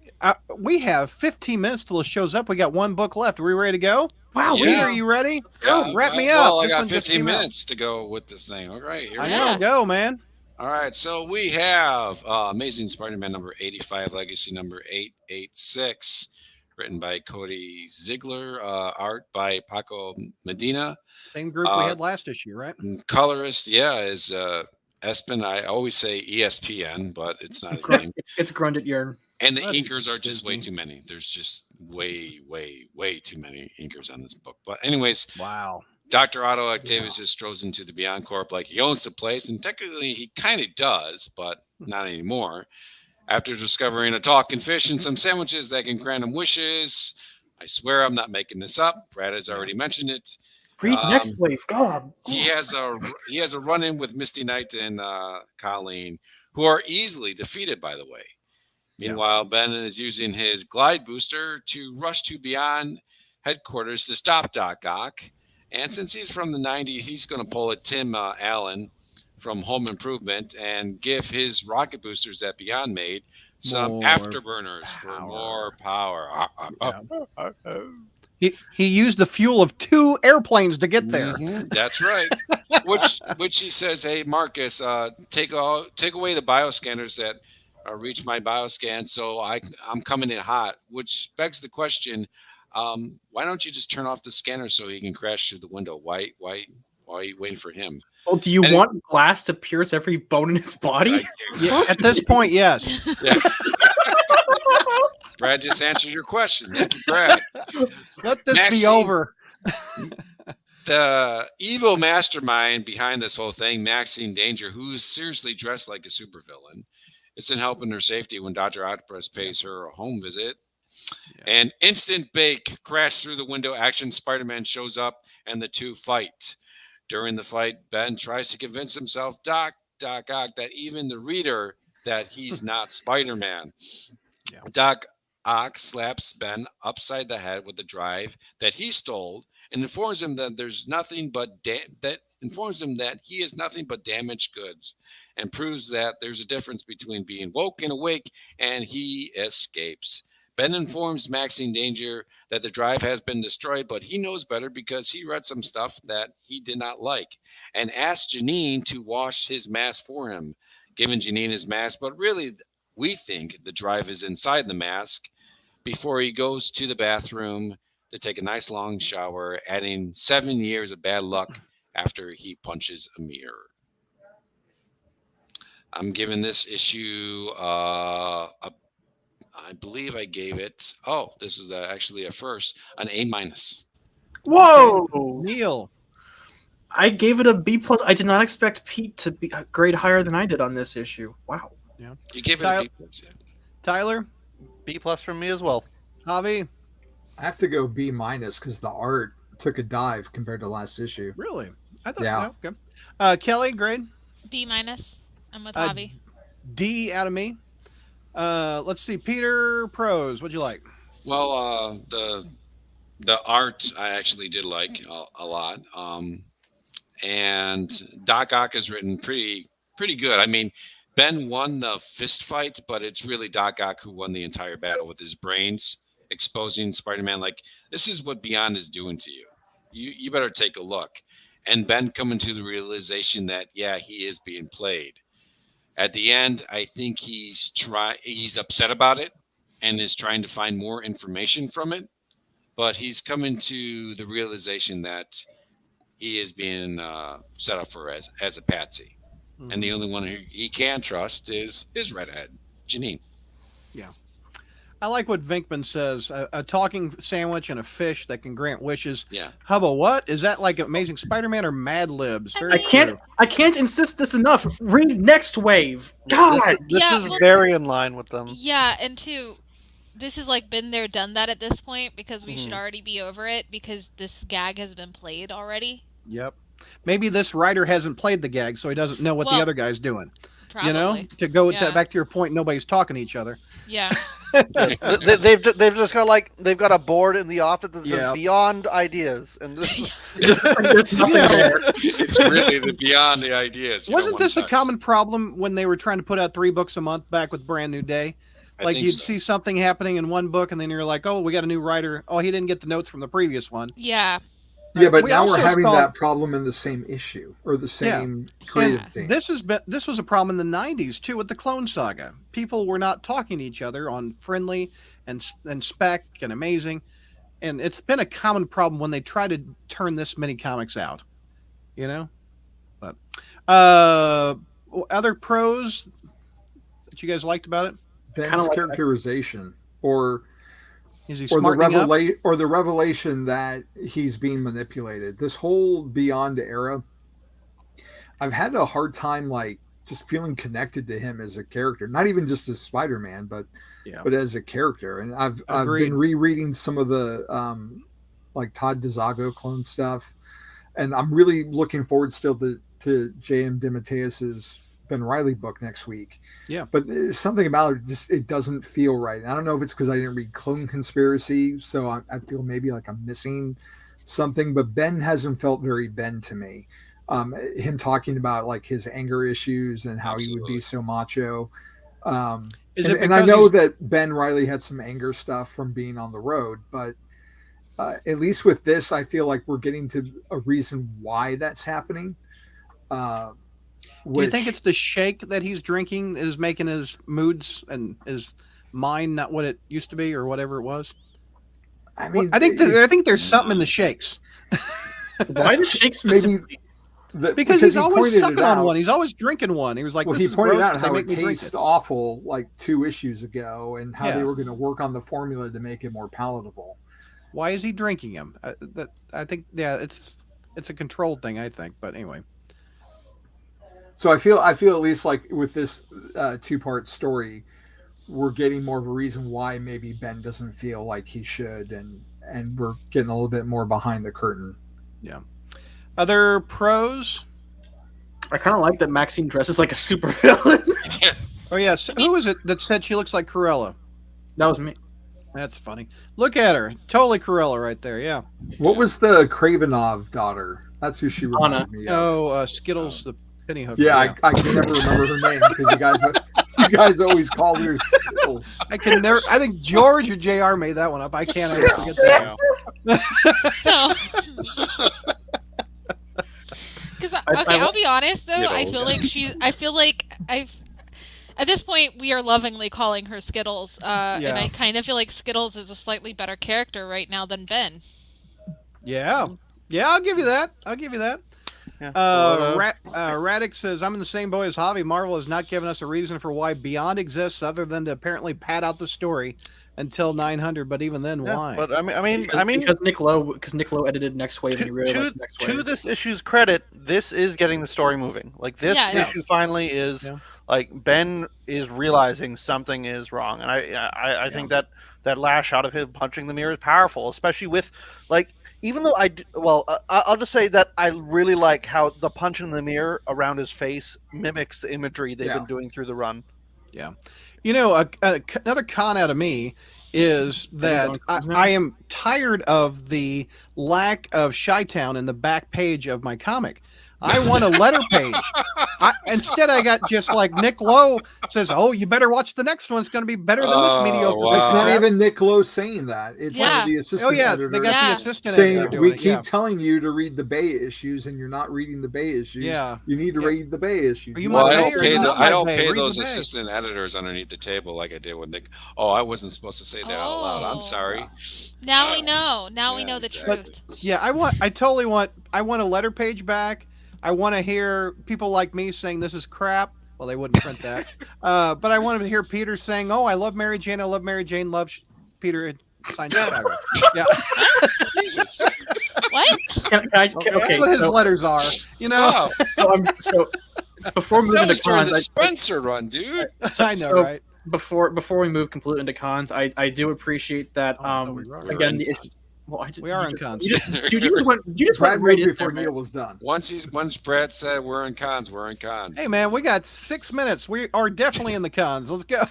We have 15 minutes till it shows up. We got 1 book left. Are we ready to go? Wow, Yeah. Peter, are you ready? Yeah, Wrap me well, up. I This got one just 15 came out. minutes to go with this thing. All right, here I we know. go. Go, man. All right, so we have Amazing Spider-Man number 85, Legacy number 886, written by Cody Ziegler, art by Paco Medina. Same group we had last issue, right? And colorist, is Espen. I always say ESPN, but it's not his name. It's Grundit Yearn. And the That's inkers are just way Disney. too many. There's just way too many inkers on this book. But anyways, Wow. Dr. Otto Octavius just strolls into the Beyond Corp like he owns the place, and technically he kind of does, but not anymore. After discovering a talking fish and some sandwiches that can grant him wishes, I swear I'm not making this up. Brad has already mentioned it. Read next wave. God. He has a run-in with Misty Knight and Colleen, who are easily defeated, by the way. Meanwhile, Ben is using his glide booster to rush to Beyond headquarters to stop Doc Ock. And since he's from the 90s, he's going to pull a Tim Allen from Home Improvement and give his rocket boosters that Beyond made some More afterburners for power. more power. He used the fuel of 2 airplanes to get there. Mhm, that's right. Which he says, "Hey Marcus, take away the bioscanners that reach my bioscan, so I'm coming in hot." Which begs the question, why don't you just turn off the scanner so he can crash through the window? Why are you waiting for him? Well, do you And- want glass to pierce every bone in his body? Yeah, at this point, yes. Yeah. Brad just answered your question. Thank you, Brad. Let this be Maxine. over. The evil mastermind behind this whole thing, Maxine Danger, who's seriously dressed like a supervillain, is in helping her safety when Dr. Octopus pays her a home visit. Yeah. And instant bake, crash through the window action. Spider-Man shows up and the two fight. During the fight, Ben tries to convince himself, Doc Ock, that even the reader that he's not Spider-Man. Yeah. Doc Ock slaps Ben upside the head with the drive that he stole and informs him that there's nothing but that he is nothing but damaged goods, and proves that there's a difference between being woke and awake, and he escapes. Ben informs Maxine Danger that the drive has been destroyed, but he knows better because he read some stuff that he did not like, and asks Janine to wash his mask for him, giving Janine his mask, but really we think the drive is inside the mask, before he goes to the bathroom to take a nice long shower, adding 7 years of bad luck after he punches a mirror. I'm giving this issue I believe I gave it. Oh, this is actually a first, an A-. Whoa! Neil. I gave it a B+. I did not expect Pete to be a grade higher than I did on this issue. Wow. You gave it Tyler- a B+. Yeah. Tyler. B+ from me as well. Javi. I have to go B- because the art took a dive compared to last issue. Really? I thought. Yeah. Okay. Kelly, grade B-. I'm with Uh, Javi. D out of me. Let's see. Peter, pros. What'd you like? Well, the art I actually did like a lot, and Doc Ock is written pretty good. I mean, Ben won the fist fight, but it's really Doc Ock who won the entire battle with his brains, exposing Spider-Man. Like, this is what Beyond is doing to you. You better take a look. And Ben coming to the realization that, yeah, he is being played. At the end, I think he's upset about it and is trying to find more information from it. But he's coming to the realization that he is being set up for as a patsy. And the only one who he can trust is his redhead, Janine. Yeah. I like what Vinkman says. A talking sandwich and a fish that can grant wishes. Yeah. Hubba, what? Is that like Amazing Spider-Man or Mad Libs? Very I can't. I can't insist this enough. Read Next Wave. God. This Yeah, is well- very in line with them. Yeah, and two, this is like been there, done that at this point, because we should Mhm. already be over it because this gag has been played already. Yep. Maybe this writer hasn't played the gag, so he doesn't know what the Well, other guy's doing. Probably. You know, to go Yeah. back to your point, nobody's talking to each other. Yeah. They've just got they've got a board in the office that says Yeah. Beyond Ideas, and this is There's nothing there. It's really the beyond the ideas. You Wasn't don't wanna this a touch. common problem when they were trying to put out 3 books a month back with Brand New Day? I Like think you'd so. see something happening in one book, and then you're like, "Oh, we got a new writer. Oh, he didn't get the notes from the previous one." Yeah. Yeah, but We now also we're having saw- that problem in the same issue or the same creative Yeah. thing. This was a problem in the 90s too with the Clone Saga. People were not talking to each other on Friendly and Spec and Amazing, and it's been a common problem when they try to turn this many comics out. You know, but other pros that you guys liked about it? Ben's Kinda like- characterization, or Is he or smartening up? the revelation that he's being manipulated. This whole Beyond era, I've had a hard time like just feeling connected to him as a character, not even just as Spider-Man, but as a character. And I've Agreed. been rereading some of the like Todd DeZago clone stuff, and I'm really looking forward still to J.M. DeMatteis's Ben Reilly book next week. Yeah. But there's something about it, just it doesn't feel right. I don't know if it's because I didn't read Clone Conspiracy, so I feel maybe like I'm missing something, but Ben hasn't felt very Ben to me. Him talking about like his anger issues and how he would Absolutely. be so macho. Is it And I because know he's- that Ben Riley had some anger stuff from being on the road, but at least with this, I feel like we're getting to a reason why that's happening. Do you think it's the shake that he's drinking is making his moods and his mind not what it used to be or whatever it was? I mean, I think there's something in the shakes Why the shake maybe specifically? because he's he always pointed sucking it on out. one. He's always drinking one. He was like, Well, "This he is pointed gross, out but they how make it me drink tastes it." awful like 2 issues ago, and how Yeah. they were going to work on the formula to make it more palatable. Why is he drinking him? I think it's a controlled thing. I think, but anyway. So I feel at least like with this 2-part story, we're getting more of a reason why maybe Ben doesn't feel like he should, and we're getting a little bit more behind the curtain. Yeah. Other pros? I kind of like that Maxine dresses like a super villain. Oh yes. Who was it that said she looks like Cruella? That was me. That's funny. Look at her. Totally Cruella right there. Yeah. What was the Kravenov daughter? That's who she reminded Anna. me of. Oh, Skittles the penny hooker. Yeah, I can never remember her name because you guys always call her Skittles. I can never. I think George or Jr. made that one up. I can't ever forget that. So, because I'll be honest though, I feel like I've at this point we are lovingly calling her Skittles, and I kind of feel like Skittles is a slightly better character right now than Ben. Yeah, I'll give you that. Yeah. Radic says, I'm in the same boat as Javi. Marvel has not given us a reason for why Beyond exists other than to apparently pad out the story until 900, but even then, why? But I mean, because Nick Lowe edited Next Wave and he really liked Next Wave. to this issue's credit, this is getting the story moving. Like this issue finally is like Ben is realizing something is wrong, and I think that lash out of him punching the mirror is powerful, especially with like. Even though I'll just say that I really like how the punch in the mirror around his face mimics the imagery they've been doing through the run. Yeah. You know, another con out of me is that I am tired of the lack of Chi-Town in the back page of my comic. I want a letter page. Instead, I got just like Nick Lowe says, "Oh, you better watch the next one. It's going to be better than this mediocre." Wow. It's not even Nick Lowe saying that. It's one of the assistant editors they got the assistant saying, editor "We doing it, keep telling you to read the Bay issues, and you're not reading the Bay issues. Yeah. You need to read the Bay issues." Are you Well, my I Bay don't or pay, not I my don't Bay? pay Read the those Bay. assistant editors underneath the table like I did with Nick. Oh, I wasn't supposed to say that out loud. I'm sorry. Now we know. Now we Yeah, know the exactly. truth. Yeah, I want a letter page back. I want to hear people like me saying this is crap. Well, they wouldn't print that. But I wanted to hear Peter saying, "Oh, I love Mary Jane. I love Mary Jane. Love Peter." Signed Chicago. Yeah, What? that's what his letters are. You know. Wow. So before moving That to was during the cons, Spencer run, dude. I know, right? before we move completely into cons, I do appreciate that. we were. Again, the issue. Well, We are in cons. You just Brad went right moved in before there, Neil man. was done. Once Brad said we're in cons, we're in cons. Hey, man, we got 6 minutes. We are definitely in the cons. Let's go.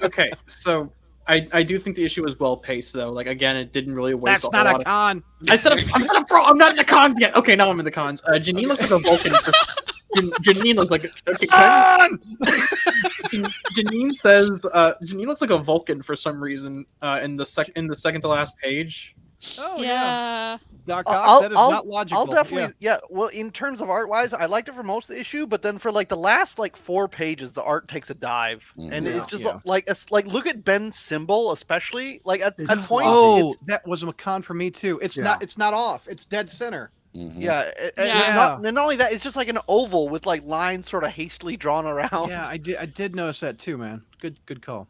Okay, so I do think the issue was well paced, though. Like again, it didn't really waste. That's not a con. I said I'm not a pro. I'm not in the cons yet. Okay, now I'm in the cons. Janine looks like a Vulcan. Janine looks like okay. Janine says Janine looks like a Vulcan for some reason in the second to last page. Oh Yeah. Doc Ock, that is not logical. I'll definitely, well, in terms of art wise, I liked it for most of the issue, but then for like the last like 4 pages, the art takes a dive, and it's just like look at Ben's symbol, especially like at It's point. Oh, It's, that was a con for me too. It's Yeah. not. It's not off. It's dead center. Mhm. and not only that, it's just like an oval with like lines sort of hastily drawn around. Yeah, I did notice that too, man. Good call.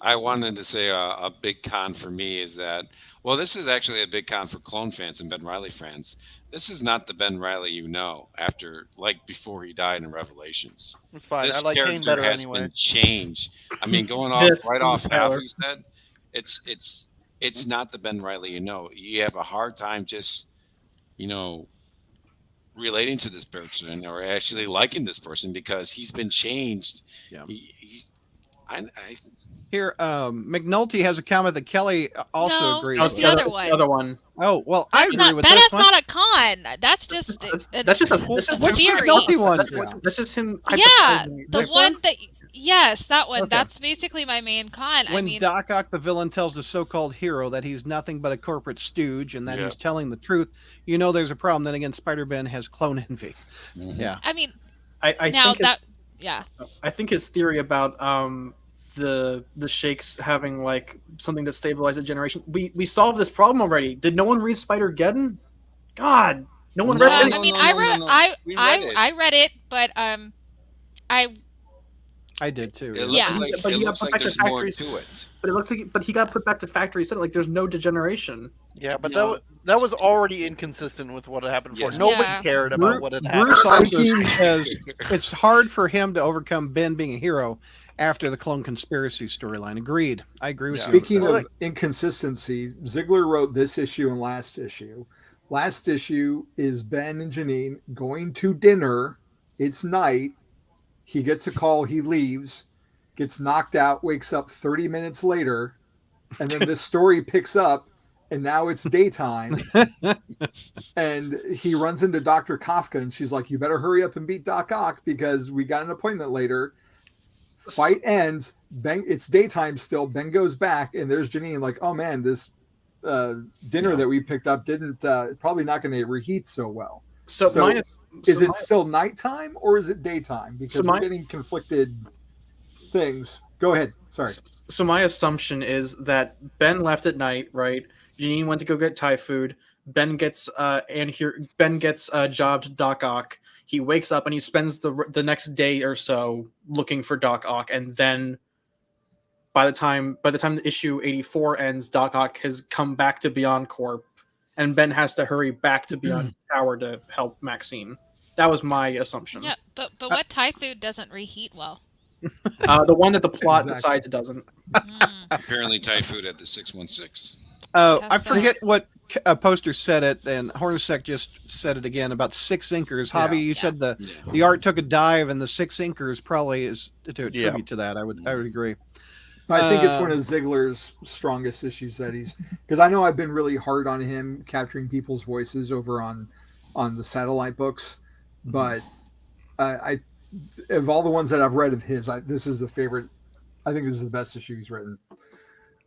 I wanted to say a big con for me is that, well, this is actually a big con for Clone fans and Ben Riley fans. This is not the Ben Riley you know before he died in Revelations. It's fine. This I like Kane character better has anyway. been changed. I mean, going off This right off power. half he said, it's not the Ben Riley you know. You have a hard time just, relating to this person or actually liking this person because he's been changed. Yeah. Here, McNulty has a comment that Kelly also No, agrees there's with. the other one. The other one. Oh well, I That's agree not, with that this is one. not a con. That's just That's just a Which theory. McNulty one? That's just him. yeah, hypothesizing. the one that Yes, that one. Okay. That's basically my main con. When I mean, Doc Ock the villain tells the so-called hero that he's nothing but a corporate stooge and that Yeah. he's telling the truth, you know there's a problem. Then again, Spider-Ben has clone envy. Mhm. Yeah. I mean, I now think that yeah. I think his theory about the shakes having like something that stabilizes a generation. We solved this problem already. Did no one read Spider-Geddon? God, no one No, read no, I mean, no, I no, read no. I We read it. I read it, but I did too. It Yeah. looks like But it you looks got like there's more factories. to it. But it looks like, but he got put back to factory. He said like there's no degeneration. Yeah, but No. that was already inconsistent with what had happened before. Yes. Nobody Yeah. cared Bru- about what had happened. Bruce also Speaking- says it's hard for him to overcome Ben being a hero after the clone conspiracy storyline. Agreed. I agree with you. Speaking Well, of inconsistency, Ziegler wrote this issue and last issue. Last issue is Ben and Janine going to dinner. It's night. He gets a call. He leaves, gets knocked out, wakes up 30 minutes later, and then this story picks up, and now it's daytime. And he runs into Dr. Kafka, and she's like, "You better hurry up and beat Doc Ock because we got an appointment later." Fight ends. Ben, it's daytime still. Ben goes back, and there's Janine like, "Oh man, this dinner that we picked up didn't probably not going to reheat so well." So, So, mine Is so it still nighttime or is it daytime? Because So we're my- getting conflicted things. Go ahead. Sorry. So my assumption is that Ben left at night, right? Janine went to go get Thai food. Ben gets jobbed to Doc Ock. He wakes up and he spends the next day or so looking for Doc Ock, and then by the time the issue 84 ends, Doc Ock has come back to Beyond Corp, and Ben has to hurry back to Beyond Tower to help Maxine. That was my assumption. Yeah, but what Thai food doesn't reheat well? The one that the plot Exactly. decides it doesn't. Mm. Apparently, Thai food at the 616. I Guess so. forget what a poster said it, and Hornacek just said it again about six inkers. Javi, you said Yeah. the art took a dive, and the six inkers probably is to attribute to that. I would agree. I think it's one of Ziegler's strongest issues that he's, because I know I've been really hard on him capturing people's voices over on the satellite books, but I of all the ones that I've read of his, this is the favorite. I think this is the best issue he's written.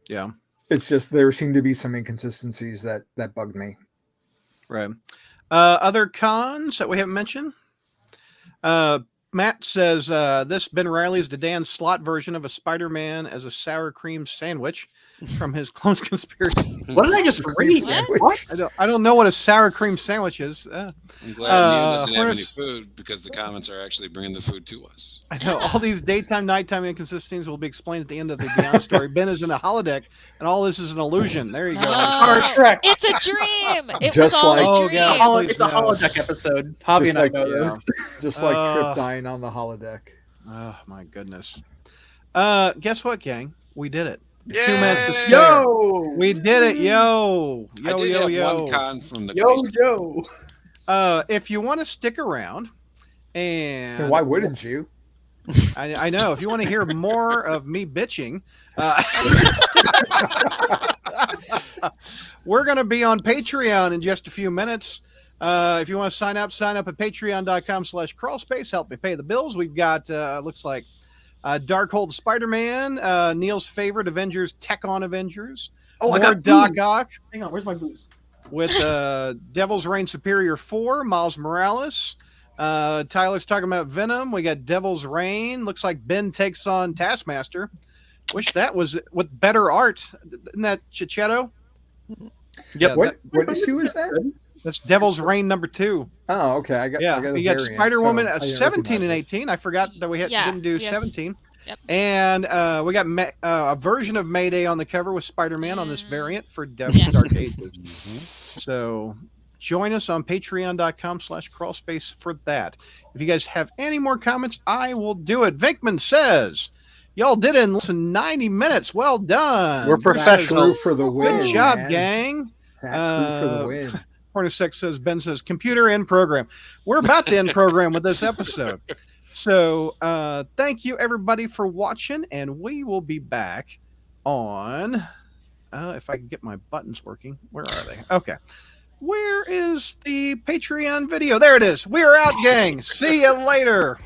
Yeah, It's just there seem to be some inconsistencies that bugged me. right. Other cons that we haven't mentioned. Matt says this Ben Reilly is the Dan Slott version of a Spider-Man as a sour cream sandwich from his Clone Conspiracy. What did I just read? What? I don't know what a sour cream sandwich is. I'm glad Neil doesn't have any Horace- food because the comments are actually bringing the food to us. I know all these daytime, nighttime inconsistencies will be explained at the end of the Beyond story. Ben is in a holodeck, and all this is an illusion. There you go. Oh, Star Trek. it's a dream. It was Just all like- a Oh, dream. yeah. It's a No. holodeck episode. Javi Just and I like- know yeah. this. Just like Uh, Trip dying on the holodeck. Oh my goodness. Guess what, gang? We did it. 2 minutes to Yay! spare. Yo, We did it, yo. I Yo, did yo, have yo. one con from the yo, Grace- yo. If you want to stick around, and And why wouldn't you? I know if you want to hear more of me bitching, we're going to be on Patreon in just a few minutes. If you want to sign up at patreon.com/crawlspace. Help me pay the bills. We've got, looks like Darkhold Spider-Man, Neil's favorite Avengers, Tech on Avengers. Oh, I more got Doc booze. Ock Hang on, where's my booze? with Devil's Reign Superior 4, Miles Morales. Tyler's talking about Venom. We got Devil's Reign. Looks like Ben takes on Taskmaster. Wish that was with better art. Isn't that Chichetto? Yeah, What issue is that? That's Devil's Reign number 2. Oh, okay. I got Yeah, a we got variant, Spider-Woman so at I didn't 17 and recognize 18. I forgot that we didn't do yes. 17. Yep. And we got a version of Mayday on the cover with Spider-Man on this variant for Yeah. Dark Ages. Mhm. So join us on patreon.com/crawlspace for that. If you guys have any more comments, I will do it. Vinkman says, y'all did it in less than 90 minutes. Well done. We're Zach professionals. Crew for the win. Good job, man. gang. Zach Crew for the Uh, win. Hornacek says, Ben says, computer in program. We're about to end program with this episode. So thank you, everybody, for watching, and we will be back on, if I can get my buttons working. Where are they? Okay. Where is the Patreon video? There it is. We are out, gang. See you later.